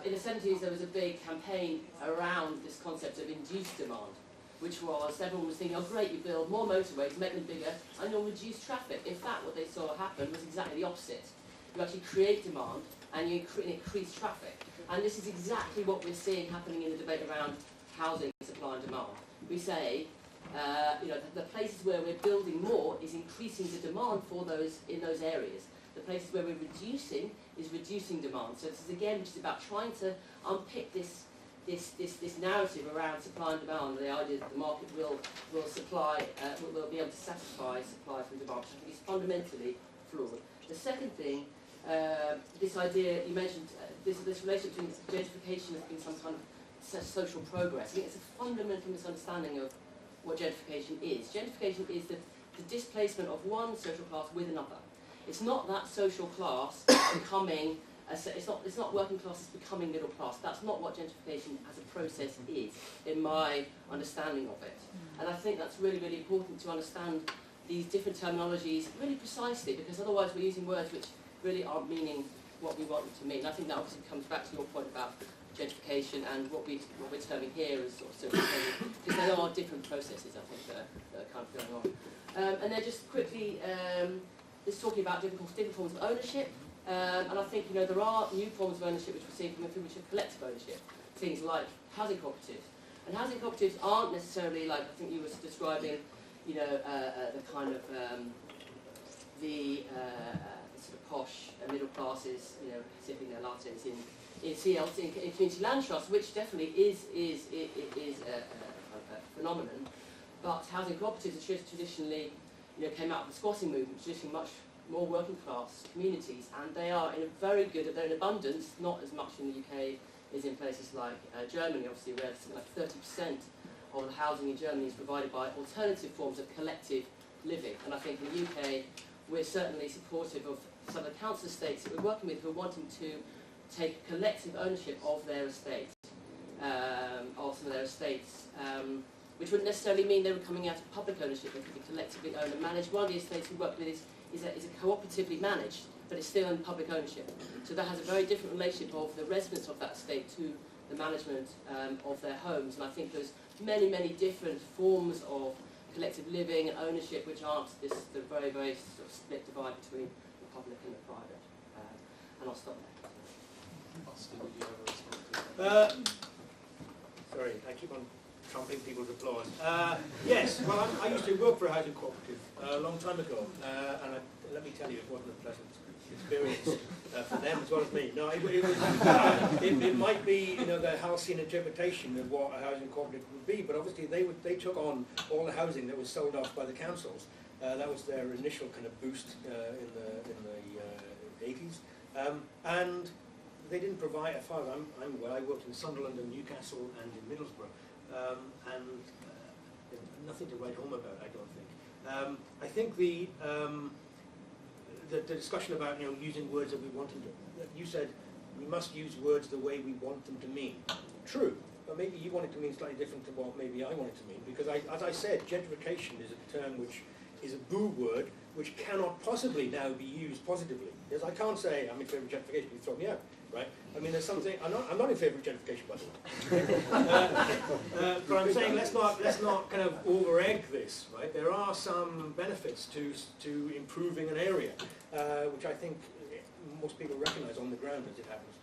In the 70s, there was a big campaign around this concept of induced demand, which was everyone was thinking, oh great, you build more motorways, make them bigger, and you'll reduce traffic. In fact, what they saw happen was exactly the opposite. You actually create demand and you increase traffic. And this is exactly what we're seeing happening in the debate around housing supply and demand. We say, you know, the places where we're building more is increasing the demand for those in those areas. The places where we're reducing is reducing demand. So this is again just about trying to unpick this narrative around supply and demand, the idea that the market will supply, will be able to satisfy supply from demand, which I think is fundamentally flawed. The second thing, this idea you mentioned, this relationship between gentrification and some kind of social progress. I think it's a fundamental misunderstanding of what gentrification is. Gentrification is the displacement of one social class with another. It's not that social class becoming, it's not working classes becoming middle class. That's not what gentrification as a process is, in my understanding of it. And I think that's really, really important to understand these different terminologies really precisely, because otherwise we're using words which really aren't meaning what we want them to mean. I think that obviously comes back to your point about gentrification and what we're terming here as sort of social change, because there are different processes, I think, that are kind of going on. And then just quickly, just talking about different forms of ownership, and I think, you know, there are new forms of ownership which we're seeing coming through, which are collective ownership, things like housing cooperatives. And housing cooperatives aren't necessarily like, I think you were describing, you know, the kind of sort of posh middle classes, you know, sipping their lattes in CLT, in community land trusts, which definitely is a phenomenon. But housing cooperatives are traditionally, you know, came out of the squatting movement, traditionally much more working class communities, and they are in a very good, they're in abundance, not as much in the UK as in places like Germany, obviously, where something like 30% of the housing in Germany is provided by alternative forms of collective living. And I think in the UK, we're certainly supportive of some of the council estates that we're working with who are wanting to take collective ownership of their estate, which wouldn't necessarily mean they were coming out of public ownership. They could be collectively owned and managed. One of the estates we work with is cooperatively managed, but it's still in public ownership. So that has a very different relationship of the residents of that estate to the management of their homes. And I think there's many, many different forms of collective living and ownership which aren't the very, very sort of split divide between the public and the private. And I'll stop there. Austin, did you have a response? Sorry, I keep on trumping people's applause. Yes, well, I used to work for a housing cooperative a long time ago, and let me tell you, it wasn't a pleasant experience for them as well as me. No, it might be, you know, the halcyon interpretation of what a housing cooperative would be, but obviously they took on all the housing that was sold off by the councils. That was their initial kind of boost in the 80s, and they didn't provide, as far as I worked in Sunderland and Newcastle and in Middlesbrough, and nothing to write home about, I don't think. I think the discussion about, you know, using words that we want them to, you said we must use words the way we want them to mean. True, but maybe you want it to mean slightly different to what maybe I want it to mean, because as I said, gentrification is a term which is a boo word which cannot possibly now be used positively. Because I can't say I'm in favour of gentrification, you throw me out, right? I mean, there's something, I'm not in favour of gentrification, by the way. But I'm saying let's not kind of over-egg this, right? There are some benefits to improving an area, which I think most people recognise on the ground as it happens.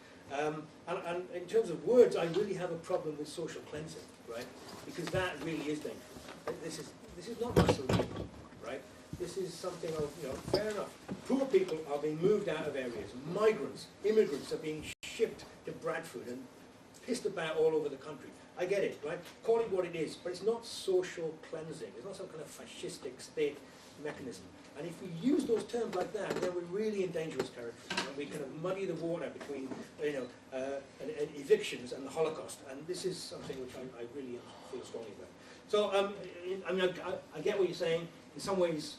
And in terms of words, I really have a problem with social cleansing, right? Because that really is dangerous. This is not Mussolini, right? This is something of, you know, fair enough. Poor people are being moved out of areas. Migrants, immigrants are being shipped to Bradford and pissed about all over the country. I get it, right? Call it what it is, but it's not social cleansing. It's not some kind of fascistic state mechanism. And if we use those terms like that, then we're really in dangerous territory. And we kind of muddy the water between, you know, evictions and the Holocaust. And this is something which I really feel strongly about. So, I mean, I get what you're saying. In some ways,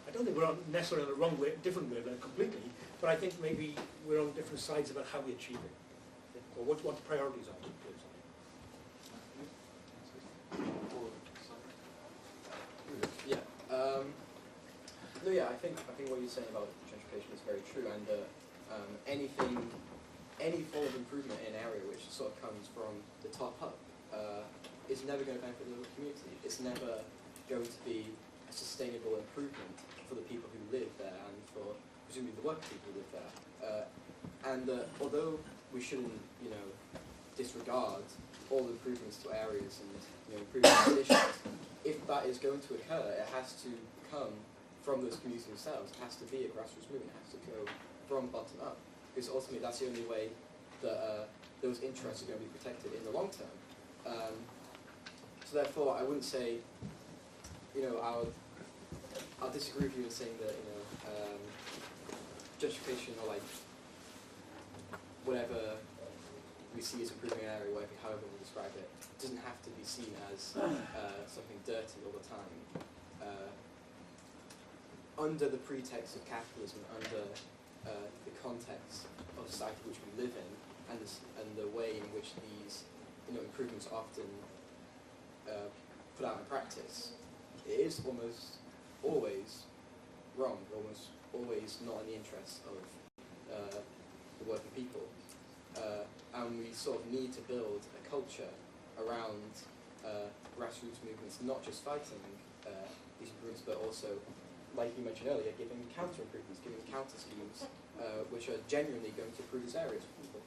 I don't think we're on necessarily on the wrong way, different wavelength completely, but I think maybe we're on different sides about how we achieve it, or what the priorities are. Yeah. No, yeah. I think what you're saying about gentrification is very true, and any form of improvement in an area which sort of comes from the top up is never going to benefit the local community. It's never going to be a sustainable improvement for the people who live there and for presumably the working people who live there. And although we shouldn't, you know, disregard all the improvements to areas and, you know, improving conditions, if that is going to occur, it has to come from those communities themselves. It has to be a grassroots movement. It has to go from bottom up, because ultimately that's the only way that those interests are going to be protected in the long term. So therefore, I wouldn't say, you know, I'll disagree with you in saying that, you know, gentrification or like whatever we see as improving an area, whatever, however we describe it, doesn't have to be seen as something dirty all the time. Under the pretext of capitalism, under the context of society which we live in, and the way in which these, you know, improvements are often put out in practice, it is almost always wrong, almost always not in the interests of the working people. And we sort of need to build a culture around grassroots movements, not just fighting these improvements, but also, like you mentioned earlier, giving counter improvements, giving counter schemes, which are genuinely going to improve these areas for people.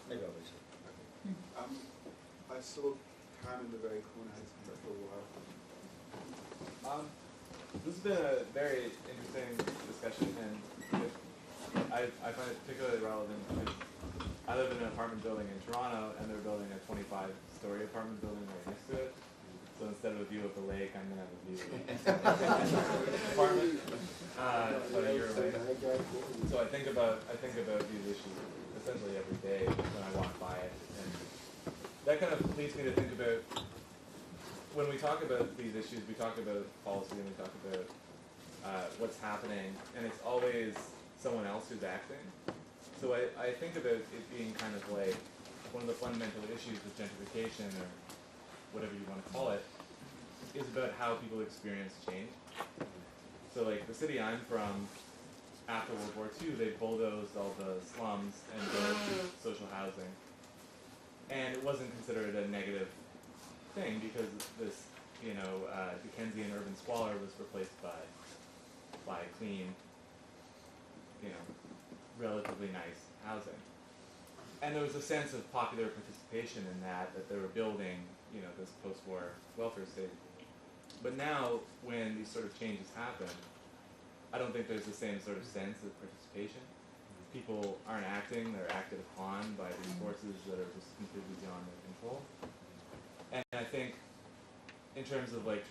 Maybe I'll wait. I saw Cam in the very corner for a while. This has been a very interesting discussion, and I find it particularly relevant because I live in an apartment building in Toronto, and they're building a 25-story apartment building right next to it. So instead of a view of the lake, I'm going to have a view of the apartment about a year away. So I think about these issues essentially every day when I walk by it, and that kind of leads me to think about, when we talk about these issues, we talk about policy and we talk about what's happening, and it's always someone else who's acting. So I think about it being kind of like one of the fundamental issues with gentrification, or whatever you want to call it, is about how people experience change. So like the city I'm from, after World War II, they bulldozed all the slums and built social housing. And it wasn't considered a negative thing because this, you know, Dickensian urban squalor was replaced by clean, relatively nice housing. And there was a sense of popular participation in that they were building, this post-war welfare state. But now, when these sort of changes happen, I don't think there's the same sort of sense of participation. People aren't acting, they're acted upon by these forces that are just completely beyond their control. And I think, in terms like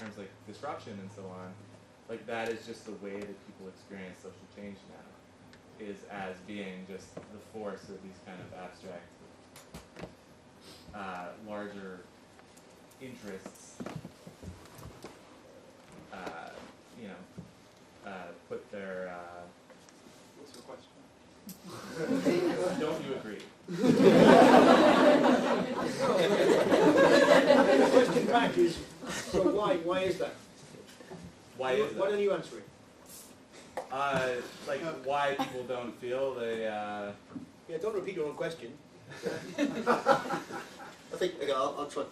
disruption and so on, like that is just the way that people experience social change now, is as being just the force of these kind of abstract, larger interests, put their, What's your question? don't you agree? The question back is, so why is that? Why is that? Why don't you answer it? Why people don't feel they, Yeah, don't repeat your own question. I think, okay, I'll try.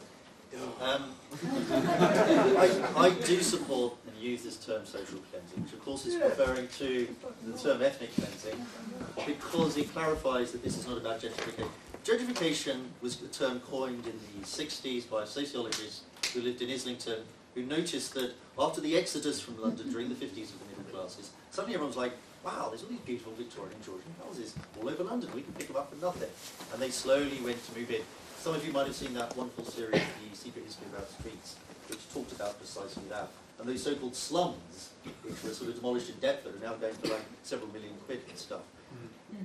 I do support and use this term social cleansing, which of course is referring to the term ethnic cleansing, because it clarifies that this is not about gentrification. Gentrification was a term coined in the 60s by a sociologist who lived in Islington, who noticed that after the exodus from London during the 50s of the middle classes, suddenly everyone was like, wow, there's all these beautiful Victorian and Georgian houses all over London, we can pick them up for nothing. And they slowly went to move in. Some of you might have seen that wonderful series, The Secret History of Our Streets, which talked about precisely that. And those so-called slums, which were sort of demolished in Deptford, are now going for like several million quid and stuff.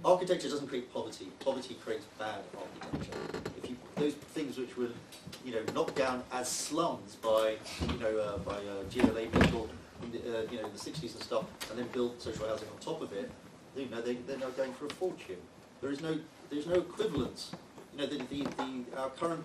Architecture doesn't create poverty. Poverty creates bad architecture. If you, those things which were, knocked down as slums by, GLA people in the 60s and stuff, and then built social housing on top of it, they're now going for a fortune. There's no equivalence. Our current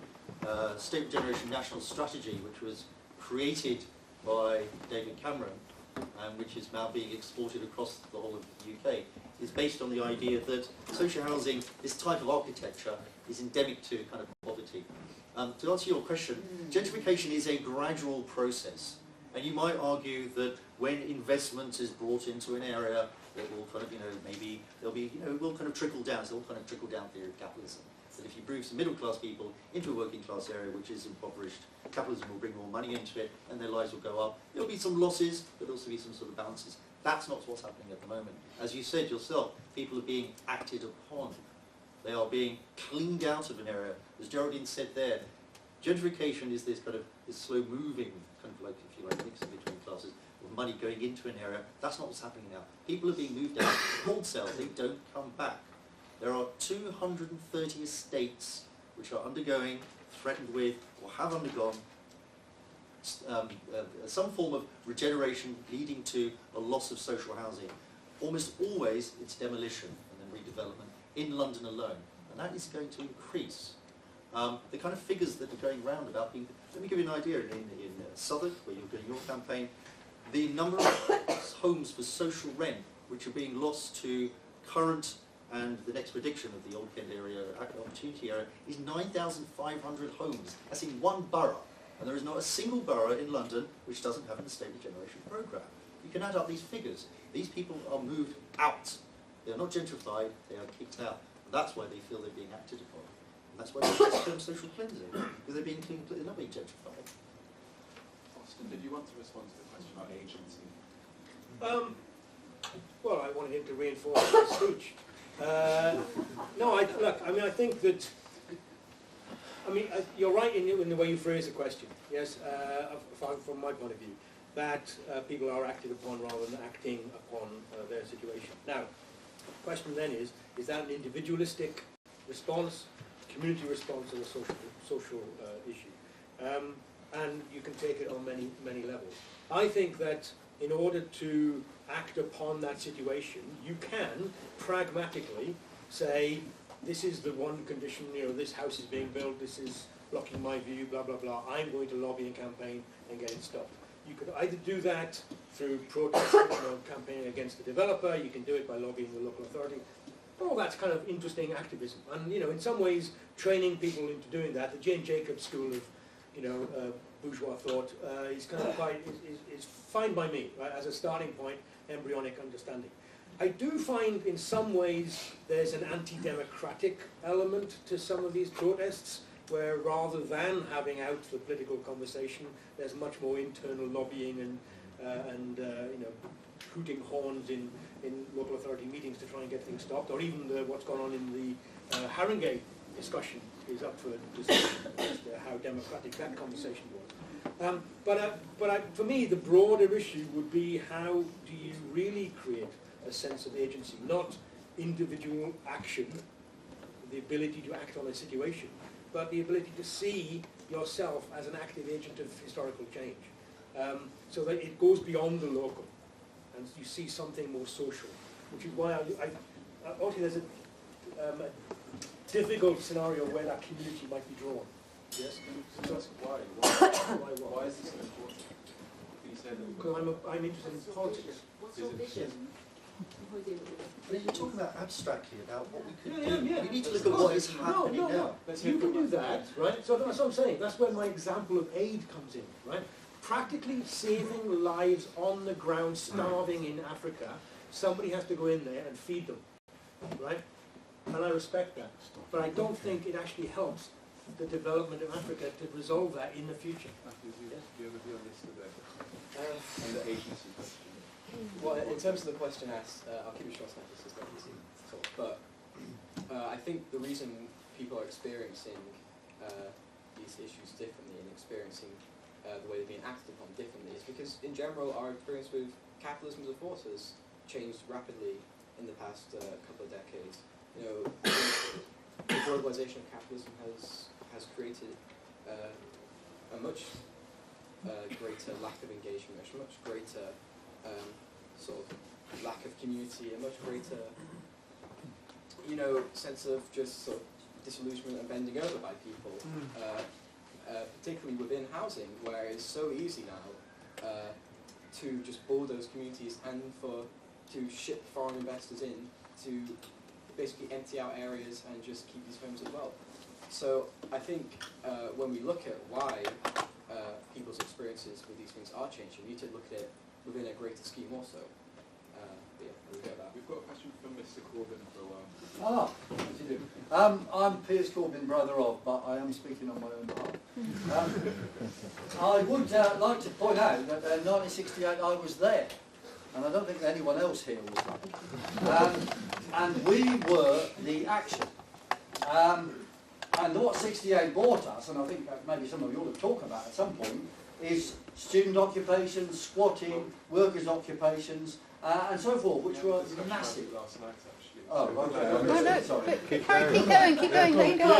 State Regeneration National Strategy, which was created by David Cameron, and which is now being exported across the whole of the UK, is based on the idea that social housing, this type of architecture, is endemic to kind of poverty. To answer your question, gentrification is a gradual process, and you might argue that when investment is brought into an area, it will kind of, maybe there'll be, it will kind of trickle down. It's all kind of trickle down theory of capitalism. That if you bring some middle class people into a working class area which is impoverished, capitalism will bring more money into it and their lives will go up. There'll be some losses, but there'll also be some sort of balances. That's not what's happening at the moment. As you said yourself, people are being acted upon. They are being cleaned out of an area. As Geraldine said there, gentrification is this kind of this slow moving, kind of like, if you like, mixing between classes, of money going into an area. That's not what's happening now. People are being moved out wholesale. They don't come back. There are 230 estates which are undergoing, threatened with, or have undergone some form of regeneration leading to a loss of social housing. Almost always it's demolition and then redevelopment in London alone, and that is going to increase. The kind of figures that are going round about being, let me give you an idea, in Southwark, where you're doing your campaign, the number of homes for social rent which are being lost to current and the next prediction of the Old Kent area, opportunity area, is 9,500 homes. That's in one borough. And there is not a single borough in London which doesn't have an estate regeneration programme. You can add up these figures. These people are moved out. They are not gentrified, they are kicked out. And that's why they feel they're being acted upon. And that's why they use the term social cleansing, because they're not being gentrified. Austin, did you want to respond to the question about agency? Well, I wanted him to reinforce his speech. No, I think that, you're right in the way you phrase the question, yes, from my point of view, that people are acted upon rather than acting upon their situation. Now, the question then is that an individualistic response, community response to a social issue? And you can take it on many levels. I think that in order to act upon that situation, you can pragmatically say, this is the one condition, this house is being built, this is blocking my view, blah, blah, blah. I'm going to lobby and campaign and get it stopped. You could either do that through protest, campaigning against the developer, you can do it by lobbying the local authority. All that's kind of interesting activism. And, in some ways, training people into doing that, the Jane Jacobs school of, bourgeois thought is kind of is fine by me, right, as a starting point, embryonic understanding. I do find in some ways there's an anti-democratic element to some of these protests, where rather than having out the political conversation, there's much more internal lobbying and hooting horns in local authority meetings to try and get things stopped, or even what's gone on in the Haringey discussion is up for discussion as to how democratic that conversation was. For me, the broader issue would be, how do you really create a sense of agency, not individual action, the ability to act on a situation, but the ability to see yourself as an active agent of historical change, so that it goes beyond the local, and you see something more social, which is why obviously there's a difficult scenario where that community might be drawn. Yes? So that's why is this so important? Can you say that? Because I'm interested in politics. What's your vision? But you talk about abstractly about what we could Yeah, do. yeah. We need to look at what is happening No. now. You can do that, right? So that's what I'm saying. That's where my example of aid comes in, right? Practically saving lives on the ground, starving in Africa. Somebody has to go in there and feed them, right? And I respect that. But I don't think it actually helps the development of Africa to resolve that in the future. Matthew, do you have a view on this today? And the agency question? Well, in terms of the question asked, I'll keep it short and this is not easy to talk. But I think the reason people are experiencing these issues differently and experiencing the way they're being acted upon differently is because, in general, our experience with capitalism as a force has changed rapidly in the past couple of decades. You know, the globalization of capitalism has created a much greater lack of engagement, a much greater sort of lack of community, a much greater, sense of just sort of disillusionment and bending over by people, particularly within housing, where it's so easy now to just bulldoze communities and to ship foreign investors in to basically empty out areas and just keep these homes as well. So I think when we look at why people's experiences with these things are changing, we need to look at it within a greater scheme also. We'll get that. We've got a question from Mr. Corbyn for a while. As you do. I'm Piers Corbyn, brother of, but I am speaking on my own behalf. I would like to point out that in 1968 I was there, and I don't think anyone else here was there. And we were the action. And what 68 brought us, and I think maybe some of you ought to talk about at some point, is student occupations, squatting, workers' occupations, and so forth, which were massive. Last night, actually. Oh, okay. Oh, no, Sorry. keep going, let go.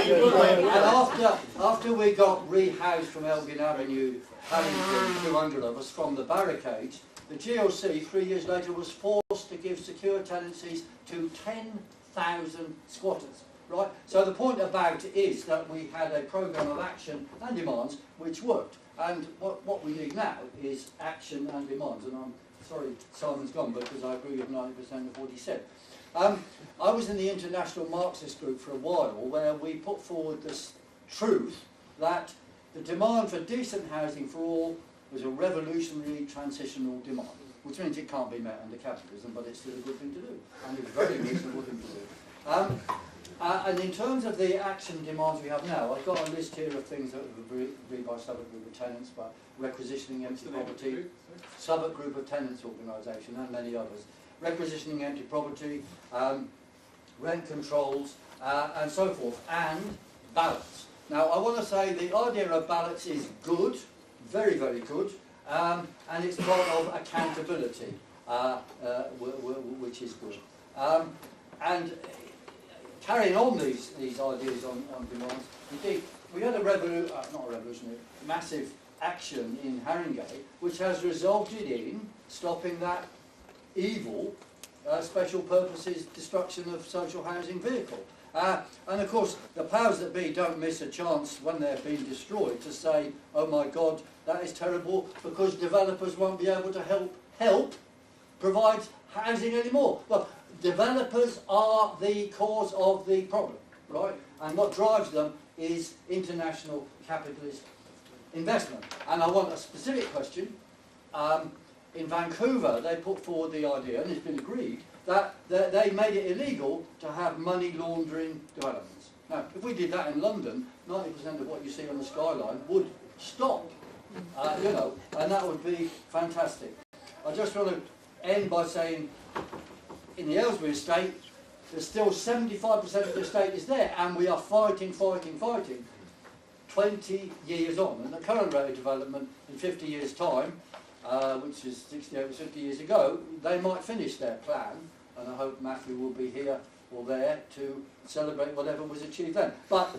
And after we got rehoused from Elgin Avenue, Paddington, 200 of us, from the barricades, the GOC 3 years later was forced to give secure tenancies to 10,000 squatters. Right? So the point about it is that we had a programme of action and demands which worked. And what we need now is action and demands. And I'm sorry Simon's gone because I agree with 90% of what he said. I was in the International Marxist Group for a while, where we put forward this truth that the demand for decent housing for all was a revolutionary transitional demand, which means it can't be met under capitalism, but it's still a good thing to do, and it's a very reasonable thing to do. And in terms of the action demands we have now, I've got a list here of things that were agreed by Southwark Group of Tenants, by Requisitioning Empty Property, Southwark Group of Tenants organisation, and many others. Requisitioning empty property, rent controls, and so forth, and ballots. Now, I want to say the idea of ballots is good, very, very good, and it's part of accountability, which is good. And carrying on these ideas on demands, indeed, we had a massive action in Haringey, which has resulted in stopping that evil special purposes destruction of social housing vehicle. And of course, the powers that be don't miss a chance when they're being destroyed to say, oh my God, that is terrible, because developers won't be able to help provide housing anymore. Well, developers are the cause of the problem, right? And what drives them is international capitalist investment. And I want a specific question. In Vancouver, they put forward the idea, and it's been agreed, that they made it illegal to have money laundering developments. Now, if we did that in London, 90% of what you see on the skyline would stop, you know, and that would be fantastic. I just want to end by saying, in the Aylesbury estate, there's still 75% of the estate is there, and we are fighting. 20 years on, and the current rate of development in 50 years' time, which is 50 years ago, they might finish their plan, and I hope Matthew will be here or there to celebrate whatever was achieved then. But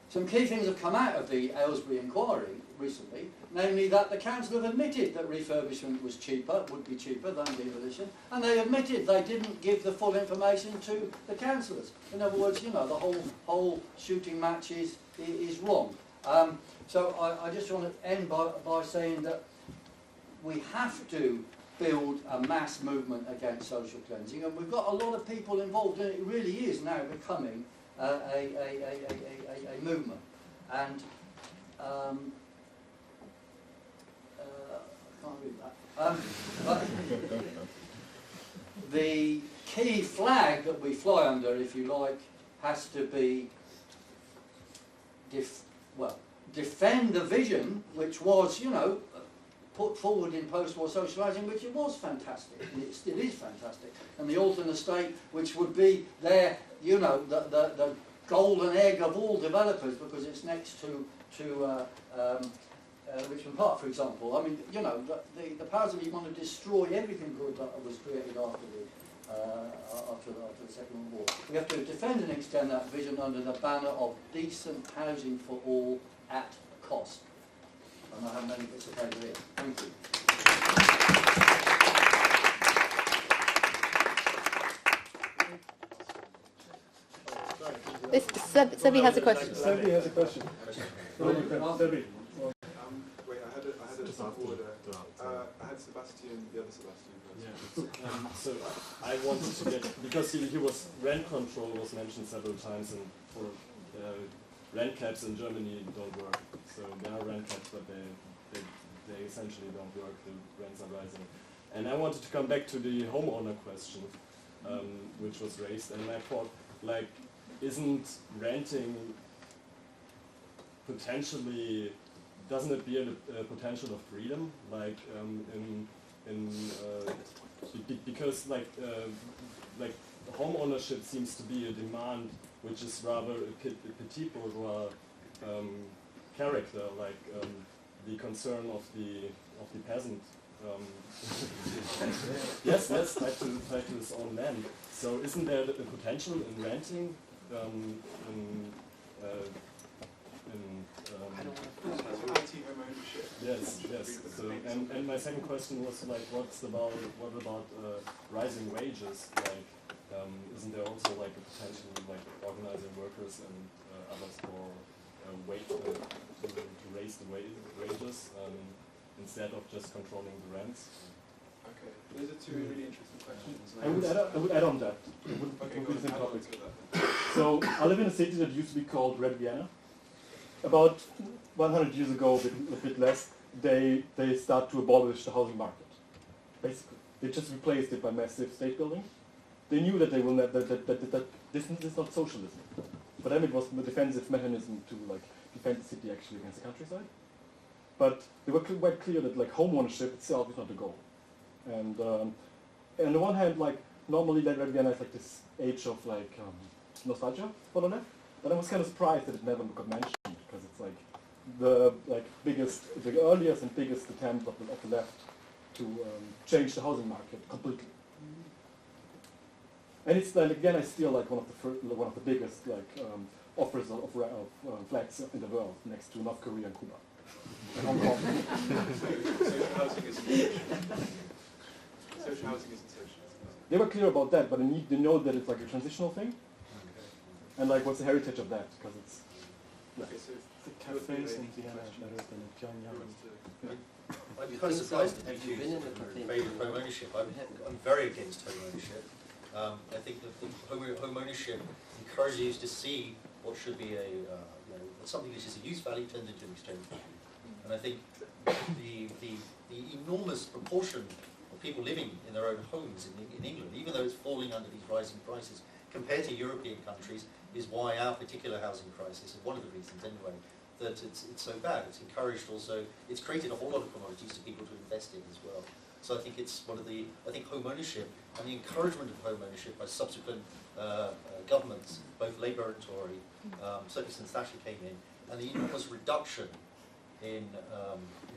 some key things have come out of the Aylesbury inquiry recently, namely that the council have admitted that refurbishment was cheaper, would be cheaper than demolition, and they admitted they didn't give the full information to the councillors. In other words, you know, the whole shooting match is wrong. So I just want to end by saying that we have to build a mass movement against social cleansing, and we've got a lot of people involved, and it really is now becoming a movement. And I can't read that. But the key flag that we fly under, if you like, has to be defend the vision which was, you know, put forward in post-war socialising, which it was fantastic, and it still is fantastic, and the alternate state, which would be there, you know, the golden egg of all developers, because it's next to Richmond Park, for example. I mean, you know, the powers that want to destroy everything good that was created after the Second World War. We have to defend and extend that vision under the banner of decent housing for all at cost. And I have many bits of paper here. Thank you. Sebi has a question. Sebi has a question. Sebi. Wait, I had a order. I had Sebastian, the other Sebastian first. Yeah. So I wanted to get, because he was, rent control was mentioned several times, and for rent caps in Germany don't work. So there are rent caps, but they essentially don't work. The rents are rising. And I wanted to come back to the homeowner question, which was raised, and I thought, like, isn't renting potentially, doesn't it be a potential of freedom, like because like home ownership seems to be a demand which is rather a petit bourgeois character, like the concern of the peasant. Yes, tied to his own land. So isn't there a potential in renting? Anti-home ownership. Yes. So, and my second question was like, what about rising wages? Like, isn't there also like a potential like organizing workers and others for to raise the wages instead of just controlling the rents? Okay, those are two really interesting questions. I would add on that. Okay, go on, add on to that. So I live in a city that used to be called Red Vienna. About 100 years ago, a bit less, they start to abolish the housing market. Basically, they just replaced it by massive state building. They knew that they will that this is not socialism. For them, it was a defensive mechanism to like defend the city actually against the countryside. But they were quite clear that like home ownership itself is not the goal. And on the one hand, like normally Red Vienna is like this age of like nostalgia for the left. But I was kind of surprised that it never got mentioned, because it's like the earliest and biggest attempt of the left to change the housing market completely. And it's like, again, I still like one of the biggest like offers of flats in the world, next to North Korea and Cuba. And Hong Kong. Social housing isn't socialism. Social housing isn't socialism. They were clear about that, but they know that it's like a transitional thing. And like, what's the heritage of that? Because it's Okay, so the cafes in Vienna are better than in Pyongyang. I'm quite surprised that you choose in favour of home ownership. I'm very against home ownership. I think that home ownership encourages you to see what should be something which is a use value turned into an exchange value. And I think the enormous proportion of people living in their own homes in England, even though it's falling under these rising prices, compared to European countries, is why our particular housing crisis, and one of the reasons anyway, that it's so bad. It's encouraged also, it's created a whole lot of commodities for people to invest in as well. So I think it's one of the, I think home ownership and the encouragement of home ownership by subsequent governments, both Labour and Tory, certainly since Thatcher came in, and the enormous reduction in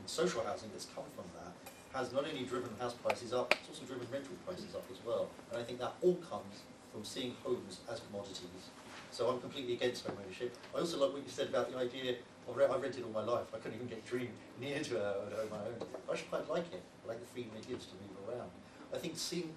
social housing that's come from that, has not only driven house prices up, it's also driven rental prices up as well. And I think that all comes from seeing homes as commodities. So I'm completely against home ownership. I also like what you said about the idea of, I've rented all my life, I couldn't even get a dream near to a home I own. I actually quite like it. I like the freedom it gives to move around. I think seeing,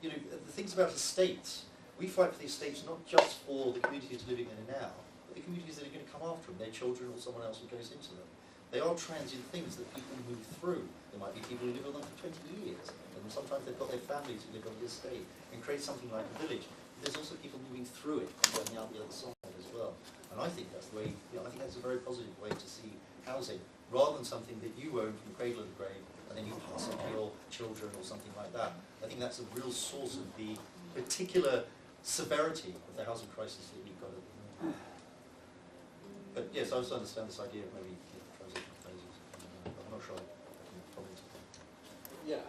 you know, the things about estates, we fight for the estates not just for the communities living in it now, but the communities that are going to come after them, their children or someone else who goes into them. They are transient things that people move through. There might be people who live on them for 20 years, and sometimes they've got their families who live on the estate and create something like a village. There's also people moving through it and going out the other side as well. And I think that's the way, you know, I think that's a very positive way to see housing, rather than something that you own from cradle to grave and then you pass on to your children or something like that. I think that's a real source of the particular severity of the housing crisis that we've got at the moment. But yes, I also understand this idea of maybe transition phases. I'm not sure I can comment. Yeah.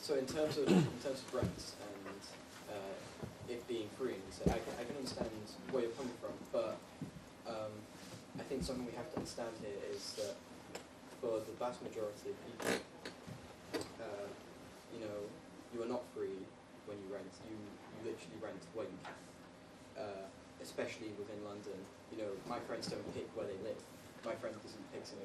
So in terms of rents and it being free, so I can understand where you're coming from, but I think something we have to understand here is that for the vast majority of people, you know, you are not free when you rent. You literally rent where you can. Especially within London, you know, my friends don't pick where they live. My friend doesn't pick to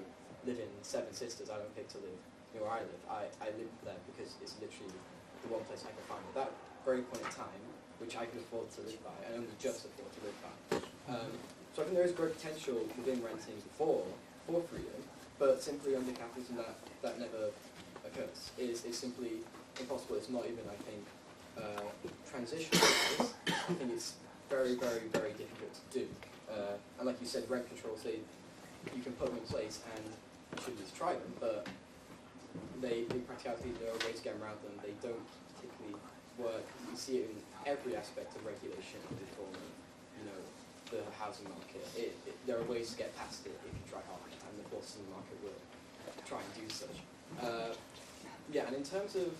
live in Seven Sisters. I don't pick to live near where I live. I live there because it's literally the one place I can find at that very point in time, which I can afford to live by, and only just afford to live by. So I think there is great potential within renting for freedom, but simply under capitalism that never occurs. It is simply impossible. It's not even, I think, transition-wise. I think it's very, very, very difficult to do. And like you said, rent controls, you can put them in place and you should at least try them, but in practicality, there are ways to get around them. They don't particularly work. You see it in every aspect of regulation and reforming, you know, the housing market. There are ways to get past it if you try hard, and the forces in the market will try and do such. Yeah, and in terms of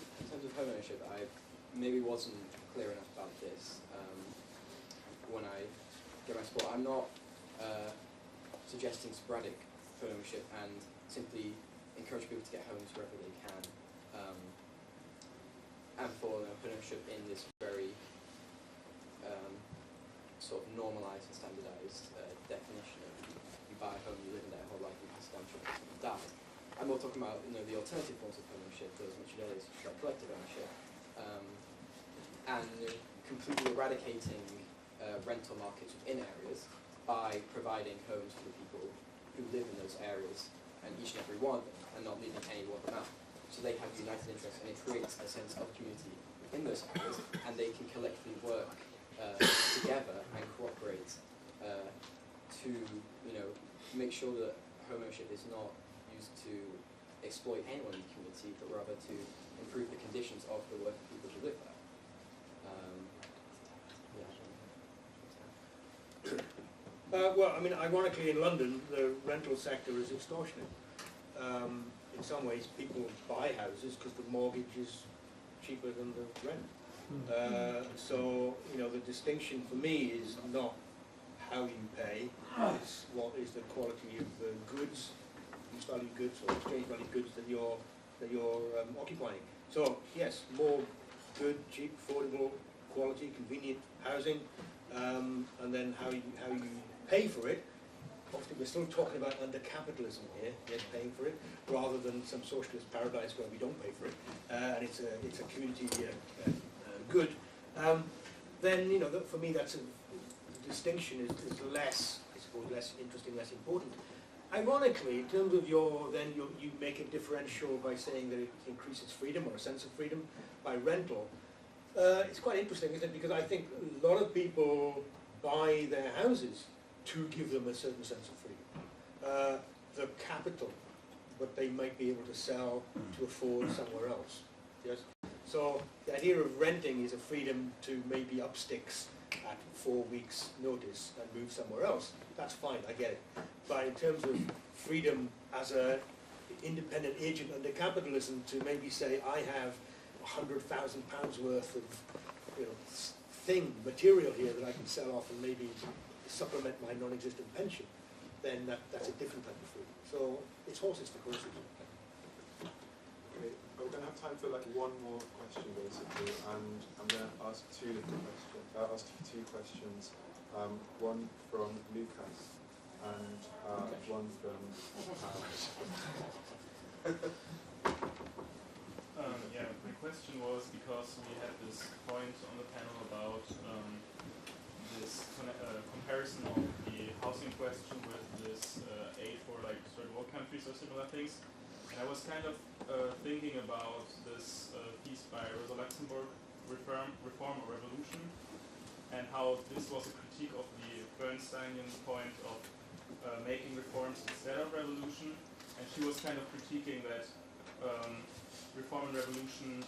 home ownership, I maybe wasn't clear enough about this when I gave my support. I'm not suggesting sporadic home ownership and simply encourage people to get homes wherever they can, and for home ownership in this very sort of normalised and standardised definition of you buy a home, you live in there your whole life, you pass it down to your kids when you die. I'm more talking about, you know, the alternative forms of home ownership, those mentioned earlier, such as collective ownership, and completely eradicating rental markets within areas by providing homes for the people who live in those areas, and each and every one of them, and not leaving any one of them out. So they have united interests, and it creates a sense of community in those areas, and they can collectively work together and cooperate to, you know, make sure that home ownership is not used to exploit anyone in the community, but rather to improve the conditions of the working people who live there. Well, I mean, ironically, in London, the rental sector is extortionate. In some ways, people buy houses because the mortgage is cheaper than the rent. So, you know, the distinction for me is not how you pay, it's what is the quality of the goods, use value goods or exchange value goods that you're occupying. So, yes, more good, cheap, affordable, quality, convenient housing, and then how you pay for it. Obviously, we're still talking about under capitalism here, yes, paying for it, rather than some socialist paradise where we don't pay for it, and it's a community good. Then, you know, for me, that's the distinction is less, I suppose, less interesting, less important. Ironically, in terms of you make a differential by saying that it increases freedom or a sense of freedom by rental. It's quite interesting, isn't it? Because I think a lot of people buy their houses to give them a certain sense of freedom. The capital what they might be able to sell to afford somewhere else. Yes? So the idea of renting is a freedom to maybe up sticks at 4 weeks' notice and move somewhere else. That's fine, I get it. But in terms of freedom as an independent agent under capitalism to maybe say, I have £100,000 worth of material here that I can sell off and maybe supplement my non-existent pension, then that's a different type of freedom. So it's horses for courses. Okay, we're going to have time for like one more question basically, and I'm going to ask two different questions. I'll ask you two questions. One from Lucas and one from. Yeah, my question was because we had this point on the panel about this comparison of the housing question with this aid for like third world countries or similar things. And I was kind of thinking about this piece by Rosa Luxemburg, Reform or Revolution, and how this was a critique of the Bernsteinian point of making reforms instead of revolution. And she was kind of critiquing that reform and revolution,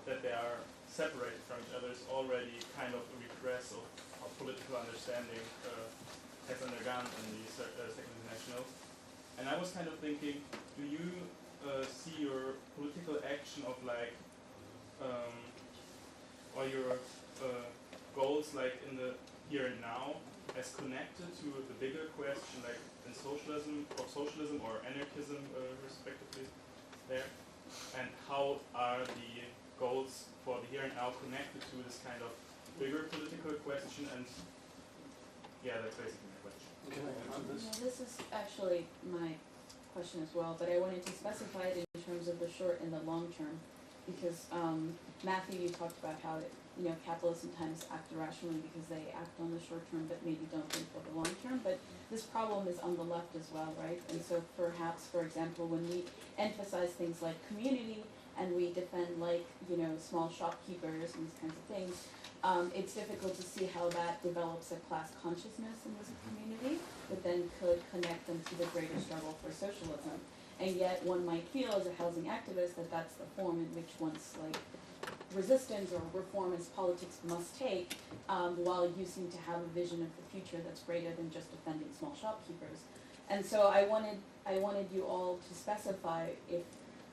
that they are separated from each other, is already kind of a regress of how political understanding has undergone in the Second International. And I was kind of thinking, do you see your political action of like, or your goals like in the here and now as connected to the bigger question like in socialism or anarchism respectively there? And how are the goals for the here and now connected to this kind of bigger political question? And yeah, that's basically my question. Can I answer this? Yeah, this is actually my question as well, but I wanted to specify it in terms of the short and the long term, because Matthew, you talked about how capitalists sometimes act irrationally because they act on the short term but maybe don't think for the long term. But this problem is on the left as well, right? And so perhaps, for example, when we emphasize things like community and we defend like small shopkeepers and these kinds of things, it's difficult to see how that develops a class consciousness in this community that then could connect them to the greater struggle for socialism. And yet one might feel as a housing activist that that's the form in which one's like resistance or reformist politics must take, while you seem to have a vision of the future that's greater than just defending small shopkeepers. And so I wanted you all to specify if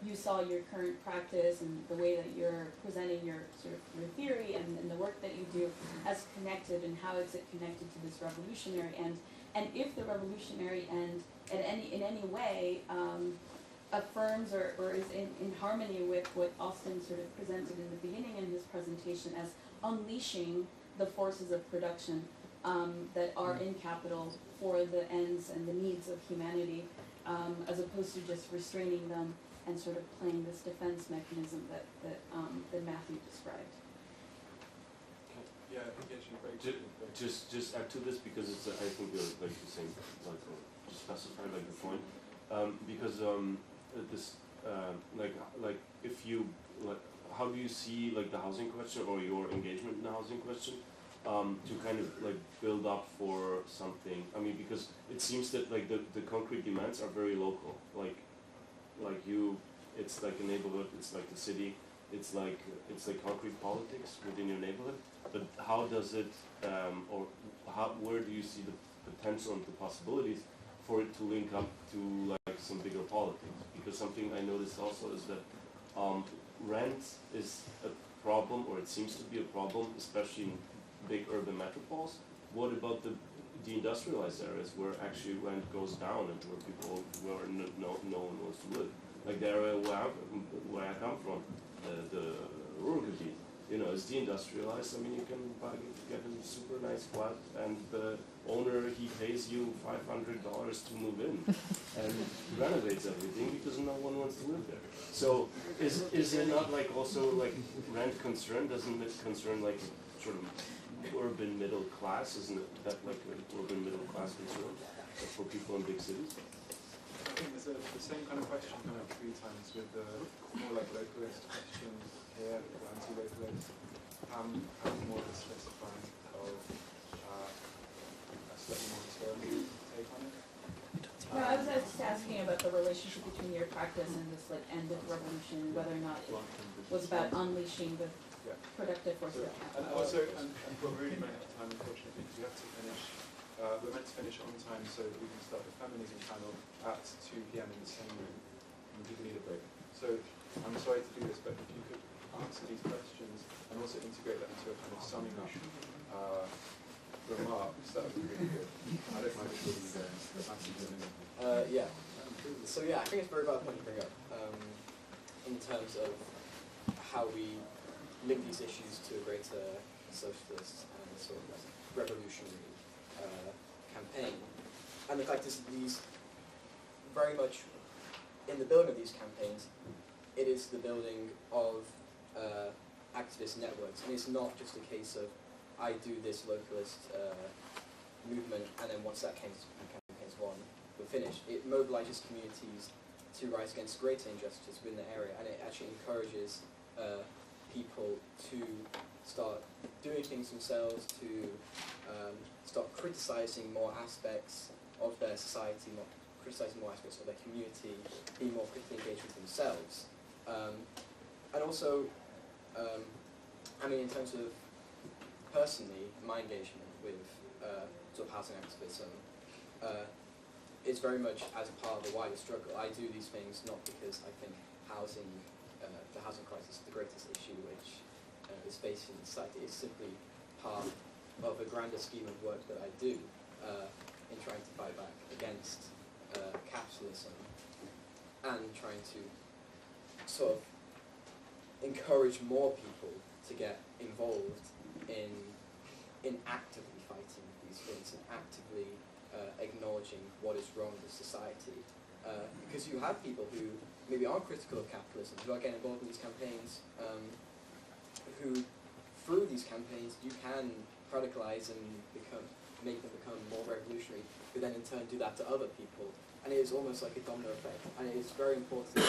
you saw your current practice and the way that you're presenting your sort of your theory and the work that you do as connected, and how is it connected to this revolutionary end, and if the revolutionary end in any way affirms or is in harmony with what Austin sort of presented in the beginning in his presentation as unleashing the forces of production that are in capital for the ends and the needs of humanity, as opposed to just restraining them and sort of playing this defense mechanism that Matthew described. Yeah, I think Just add to this, because it's I think like the same, like to specify like the point, because this like if you like, how do you see like the housing question or your engagement in the housing question to kind of like build up for something? I mean, because it seems that like the concrete demands are very local, like you, it's like a neighborhood, it's like the city, it's like concrete politics within your neighborhood. But how does it, or where do you see the potential and the possibilities for it to link up to like some bigger politics? Because something I noticed also is that rent is a problem, or it seems to be a problem, especially in big urban metropoles. What about the deindustrialized areas where actually rent goes down and where no one wants to live? Like the area where I come from, the Ruhrgebiet, it's deindustrialized. I mean, you can get a super nice flat, and the owner, he pays you $500 to move in and renovates everything because no one wants to live there. So is it not like also like rent concern? Doesn't it concern like sort of urban middle class? Isn't it that like an urban middle class concern for people in big cities? I think there's the same kind of question come up 3 times with the more like localist question here, the anti-localist, more of a specifying of a slightly more historical take on it. No, I was just asking about the relationship between your practice and this like end of revolution, whether or not it was about unleashing the productive forces of And capital. also, and we're really running out of time, unfortunately, because we have to finish. We're meant to finish on time so that we can start the feminism panel at 2 p.m. in the same room, and we need a break. So I'm sorry to do this, but if you could answer these questions and also integrate that into a kind of summing up remarks, that would be really good. I don't mind if you go and Yeah. So yeah, I think it's a very valid point to bring up in terms of how we link these issues to a greater socialist and sort of like revolutionary campaign. And the fact is that these, very much in the building of these campaigns, it is the building of activist networks. And it's not just a case of, I do this localist movement, and then once that campaign's won, we're finished. It mobilizes communities to rise against greater injustice within the area, and it actually encourages people to start doing things themselves, to start criticizing more aspects of their society, criticizing more aspects of their community, be more quickly engaged with themselves. And also, I mean, in terms of personally, my engagement with sort of housing activism is very much as a part of the wider struggle. I do these things not because I think housing, the housing crisis is the greatest issue which is facing society. It's simply part of a grander scheme of work that I do in trying to fight back against capitalism and trying to sort of encourage more people to get involved in actively fighting these things and actively acknowledging what is wrong with society. Because you have people who maybe are critical of capitalism, who are getting involved in these campaigns, who through these campaigns you can radicalize and make them become more revolutionary, who then in turn do that to other people. And it is almost like a domino effect. And it is very important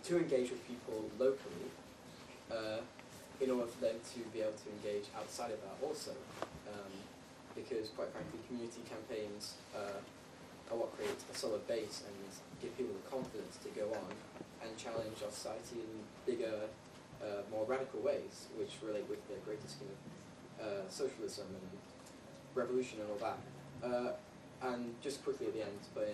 to engage with people locally in order for them to be able to engage outside of that also. Because quite frankly, community campaigns are what creates a solid base and give people the confidence to go on and challenge our society in bigger, more radical ways, which relate with the greater scheme of socialism and revolution and all that. And just quickly at the end, but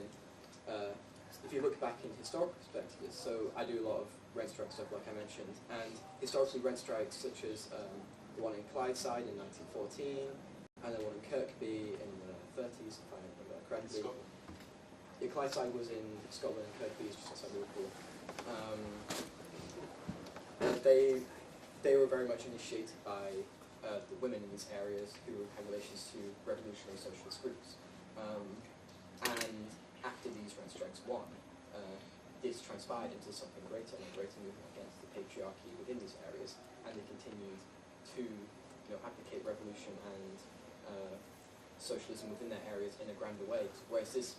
if you look back in historical perspectives, so I do a lot of rent strike stuff like I mentioned, and historically rent strikes such as the one in Clydeside in 1914, and the one in Kirkby in the 30s, if I remember correctly. Yeah, Clydeside was in Scotland and Kirkby is just outside Liverpool. They were very much initiated by the women in these areas who had relations to revolutionary socialist groups. And after these rent strikes won, this transpired into something greater, and a greater movement against the patriarchy within these areas, and they continued to advocate revolution and socialism within their areas in a grander way. Whereas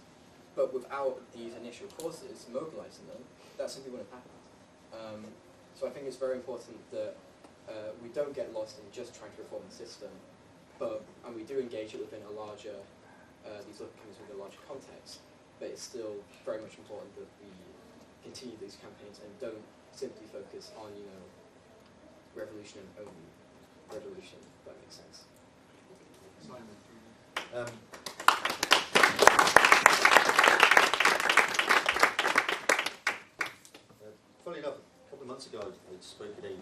but without these initial causes, mobilizing them, that simply wouldn't have happened. So I think it's very important that we don't get lost in just trying to reform the system, and we do engage it within a larger, these other campaigns within a larger context, but it's still very much important that we continue these campaigns and don't simply focus on, revolution and only revolution, if that makes sense. Funnily enough, a couple of months ago I spoke at a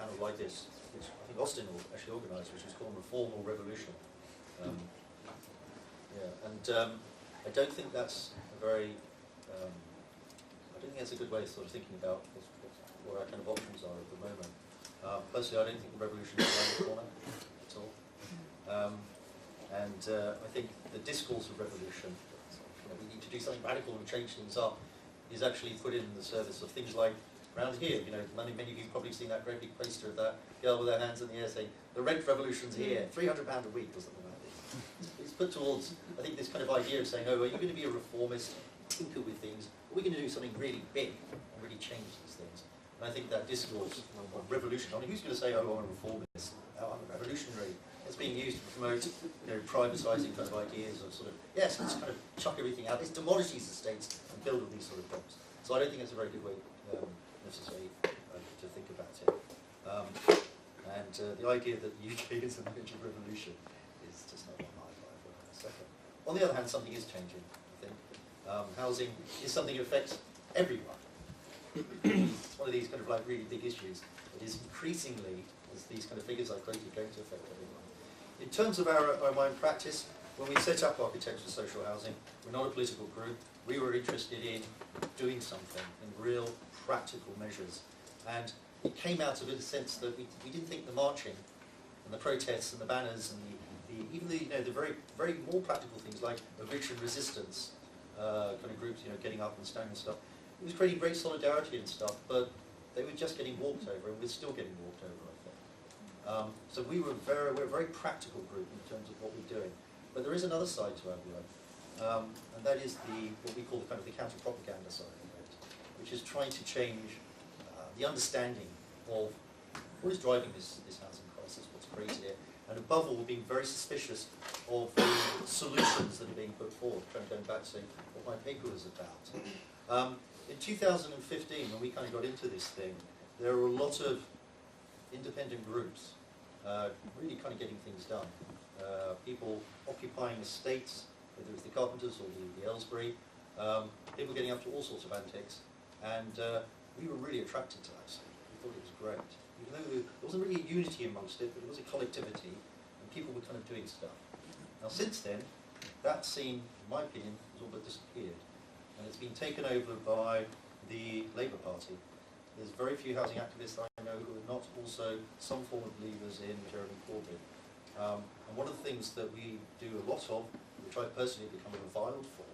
panel like this, which I think Austin actually organised, which was called Reform or Revolution. I don't think that's a very, I don't think that's a good way of sort of thinking about what our kind of options are at the moment. Personally, I don't think the revolution is around the corner at all. I think the discourse of revolution, we need to do something radical and change things up, is actually put in the service of things like around here. Many of you have probably seen that great big poster of that girl with her hands in the air saying, "The rent revolution's here, £300 a week," or something like this. It's put towards, I think, this kind of idea of saying, "Oh, are you going to be a reformist, tinker with things? Are we going to do something really big and really change these things?" And I think that discourse of revolution, who's going to say, "Oh, I'm a reformist, oh, I'm a revolutionary," it's being used to promote, privatising kind of ideas of sort of, yes, let's kind of chuck everything out. Let's demolish these estates and build all these sort of jobs. So I don't think that's a very good way necessarily to think about it. The idea that the UK is a major revolution is just not one I buy for a second. On the other hand, something is changing, I think. Housing is something that affects everyone. It's one of these kind of like really big issues that is increasingly, as these kind of figures I quoted, going to affect everyone. In terms of our own practice, when we set up Architects for Social Housing, we're not a political group. We were interested in doing something, in real practical measures. And it came out of a sense that we didn't think the marching and the protests and the banners and even the very, very more practical things like eviction resistance kind of groups, getting up and standing and stuff. It was creating great solidarity and stuff, but they were just getting walked over, and we're still getting walked over, I think. So we're a very practical group in terms of what we're doing. But there is another side to our work, and that is what we call the kind of the counter-propaganda side of it, which is trying to change the understanding of what is driving this housing crisis, what's created it, and above all, being very suspicious of the solutions that are being put forward, kind of going back to what my paper was about. In 2015, when we kind of got into this thing, there were a lot of independent groups really kind of getting things done. People occupying estates, whether it's the Carpenters or the Aylesbury, people getting up to all sorts of antics, and we were really attracted to that. We thought it was great. Even though there wasn't really a unity amongst it, but it was a collectivity, and people were kind of doing stuff. Now since then, that scene, in my opinion, has all but disappeared. And it's been taken over by the Labour Party. There's very few housing activists I know who are not also some form of believers in Jeremy Corbyn. And one of the things that we do a lot of, which I personally have become reviled for,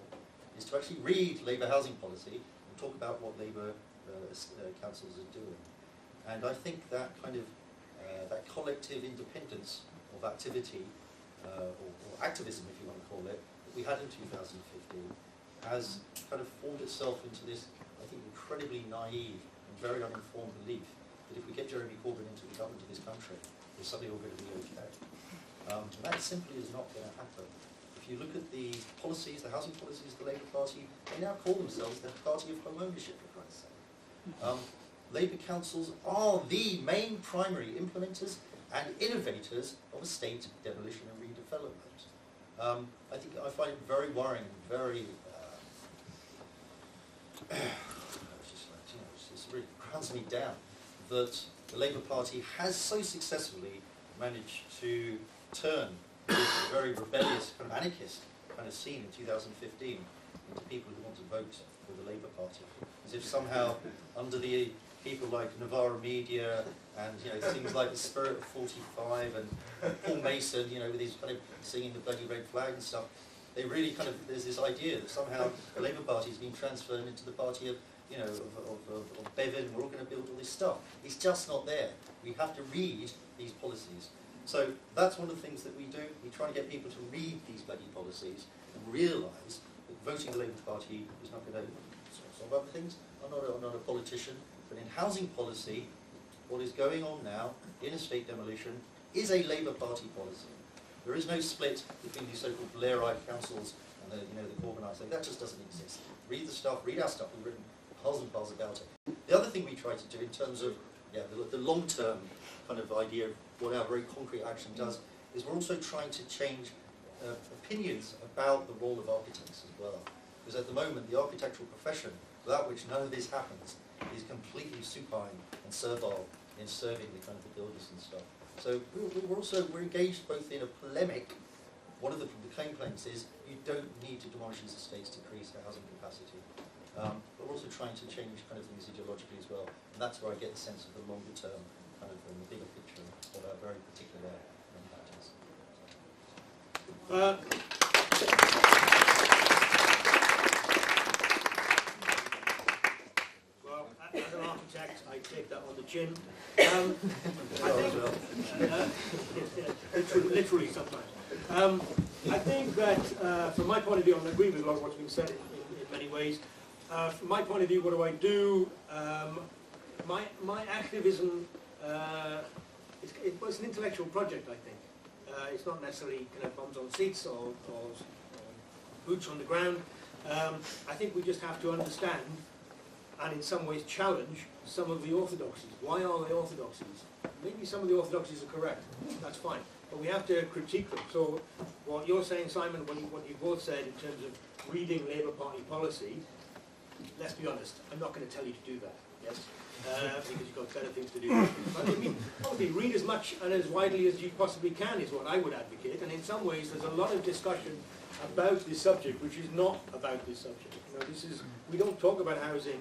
is to actually read Labour housing policy and talk about what Labour councils are doing. And I think that kind of that collective independence of activity, or activism if you want to call it, that we had in 2015, has kind of formed itself into this, I think, incredibly naive and very uninformed belief that if we get Jeremy Corbyn into the government of this country, there's suddenly all going to be okay. And that simply is not going to happen. If you look at the policies, the housing policies of the Labour Party, they now call themselves the party of home ownership, for Christ's sake. Labour councils are the main primary implementers and innovators of estate demolition and redevelopment. I think I find it very worrying and very it really grounds me down that the Labour Party has so successfully managed to turn this very rebellious kind of anarchist kind of scene in 2015 into people who want to vote for the Labour Party, as if somehow under the people like Novara Media and things like the Spirit of 45 and Paul Mason, with his kind of singing the bloody red flag and stuff. They really kind of, there's this idea that somehow the Labour Party is being transferred into the party of Bevan, and we're all going to build all this stuff. It's just not there. We have to read these policies. So that's one of the things that we do. We try to get people to read these bloody policies and realise that voting the Labour Party is not going to solve other things. I'm not a politician, but in housing policy, what is going on now in estate demolition is a Labour Party policy. There is no split between these so-called Blairite councils and the Corbynites. That just doesn't exist. Read the stuff, read our stuff. We've written piles and piles about it. The other thing we try to do in terms of the long-term kind of idea of what our very concrete action does is we're also trying to change opinions about the role of architects as well. Because at the moment, the architectural profession, without which none of this happens, is completely supine and servile in serving the kind of the builders and stuff. So we're engaged both in a polemic. One of the claim planks is you don't need to demolish these estates to increase the housing capacity. But we're also trying to change kind of things ideologically as well. And that's where I get the sense of the longer term, kind of the bigger picture of our very particular matters. Well, as an architect, I take that on the chin. I think, literally sometimes. I think that, from my point of view, I agree with a lot of what's been said in many ways. From my point of view, what do I do? My activism, it's an intellectual project, I think. It's not necessarily kind of bums on seats or boots on the ground. I think we just have to understand and in some ways challenge some of the orthodoxies. Why are they orthodoxies? Maybe some of the orthodoxies are correct, that's fine, but we have to critique them. So what you're saying, Simon, what you both said in terms of reading Labour Party policy, let's be honest, I'm not going to tell you to do that, yes? Because you've got better things to do. But I mean, obviously read as much and as widely as you possibly can is what I would advocate, and in some ways there's a lot of discussion about this subject which is not about this subject. You know, this is, we don't talk about housing,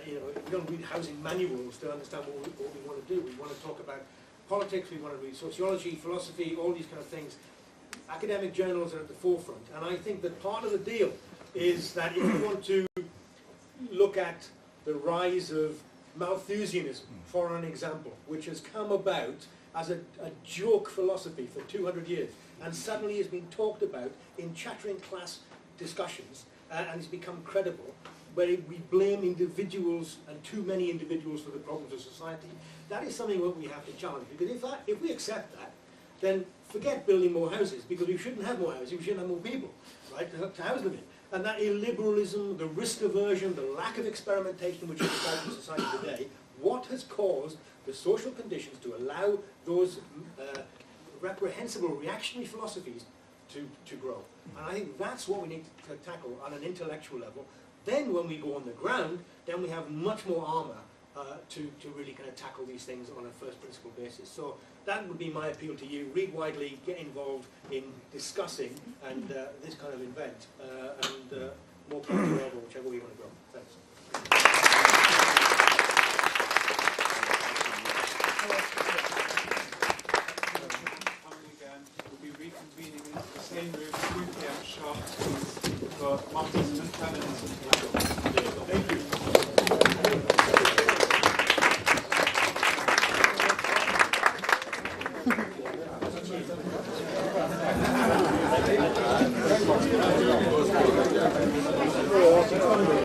you know, we don't read housing manuals to understand what we want to do. We want to talk about politics, we want to read sociology, philosophy, all these kind of things. Academic journals are at the forefront, and I think that part of the deal is that if you want to look at the rise of Malthusianism, for an example, which has come about as a joke philosophy for 200 years, and suddenly has been talked about in chattering class discussions, and it's become credible, where we blame individuals and too many individuals for the problems of society. That is something that we have to challenge, because if we accept that, then forget building more houses, because we shouldn't have more houses, we shouldn't have more people, right, to house them in. And that illiberalism, the risk aversion, the lack of experimentation which is found in society today, what has caused the social conditions to allow those reprehensible reactionary philosophies to grow? And I think that's what we need to tackle on an intellectual level. Then when we go on the ground, then we have much more armour to really kind of tackle these things on a first principle basis. So that would be my appeal to you. Read widely, get involved in discussing and this kind of event, and more power to whichever way you want to go.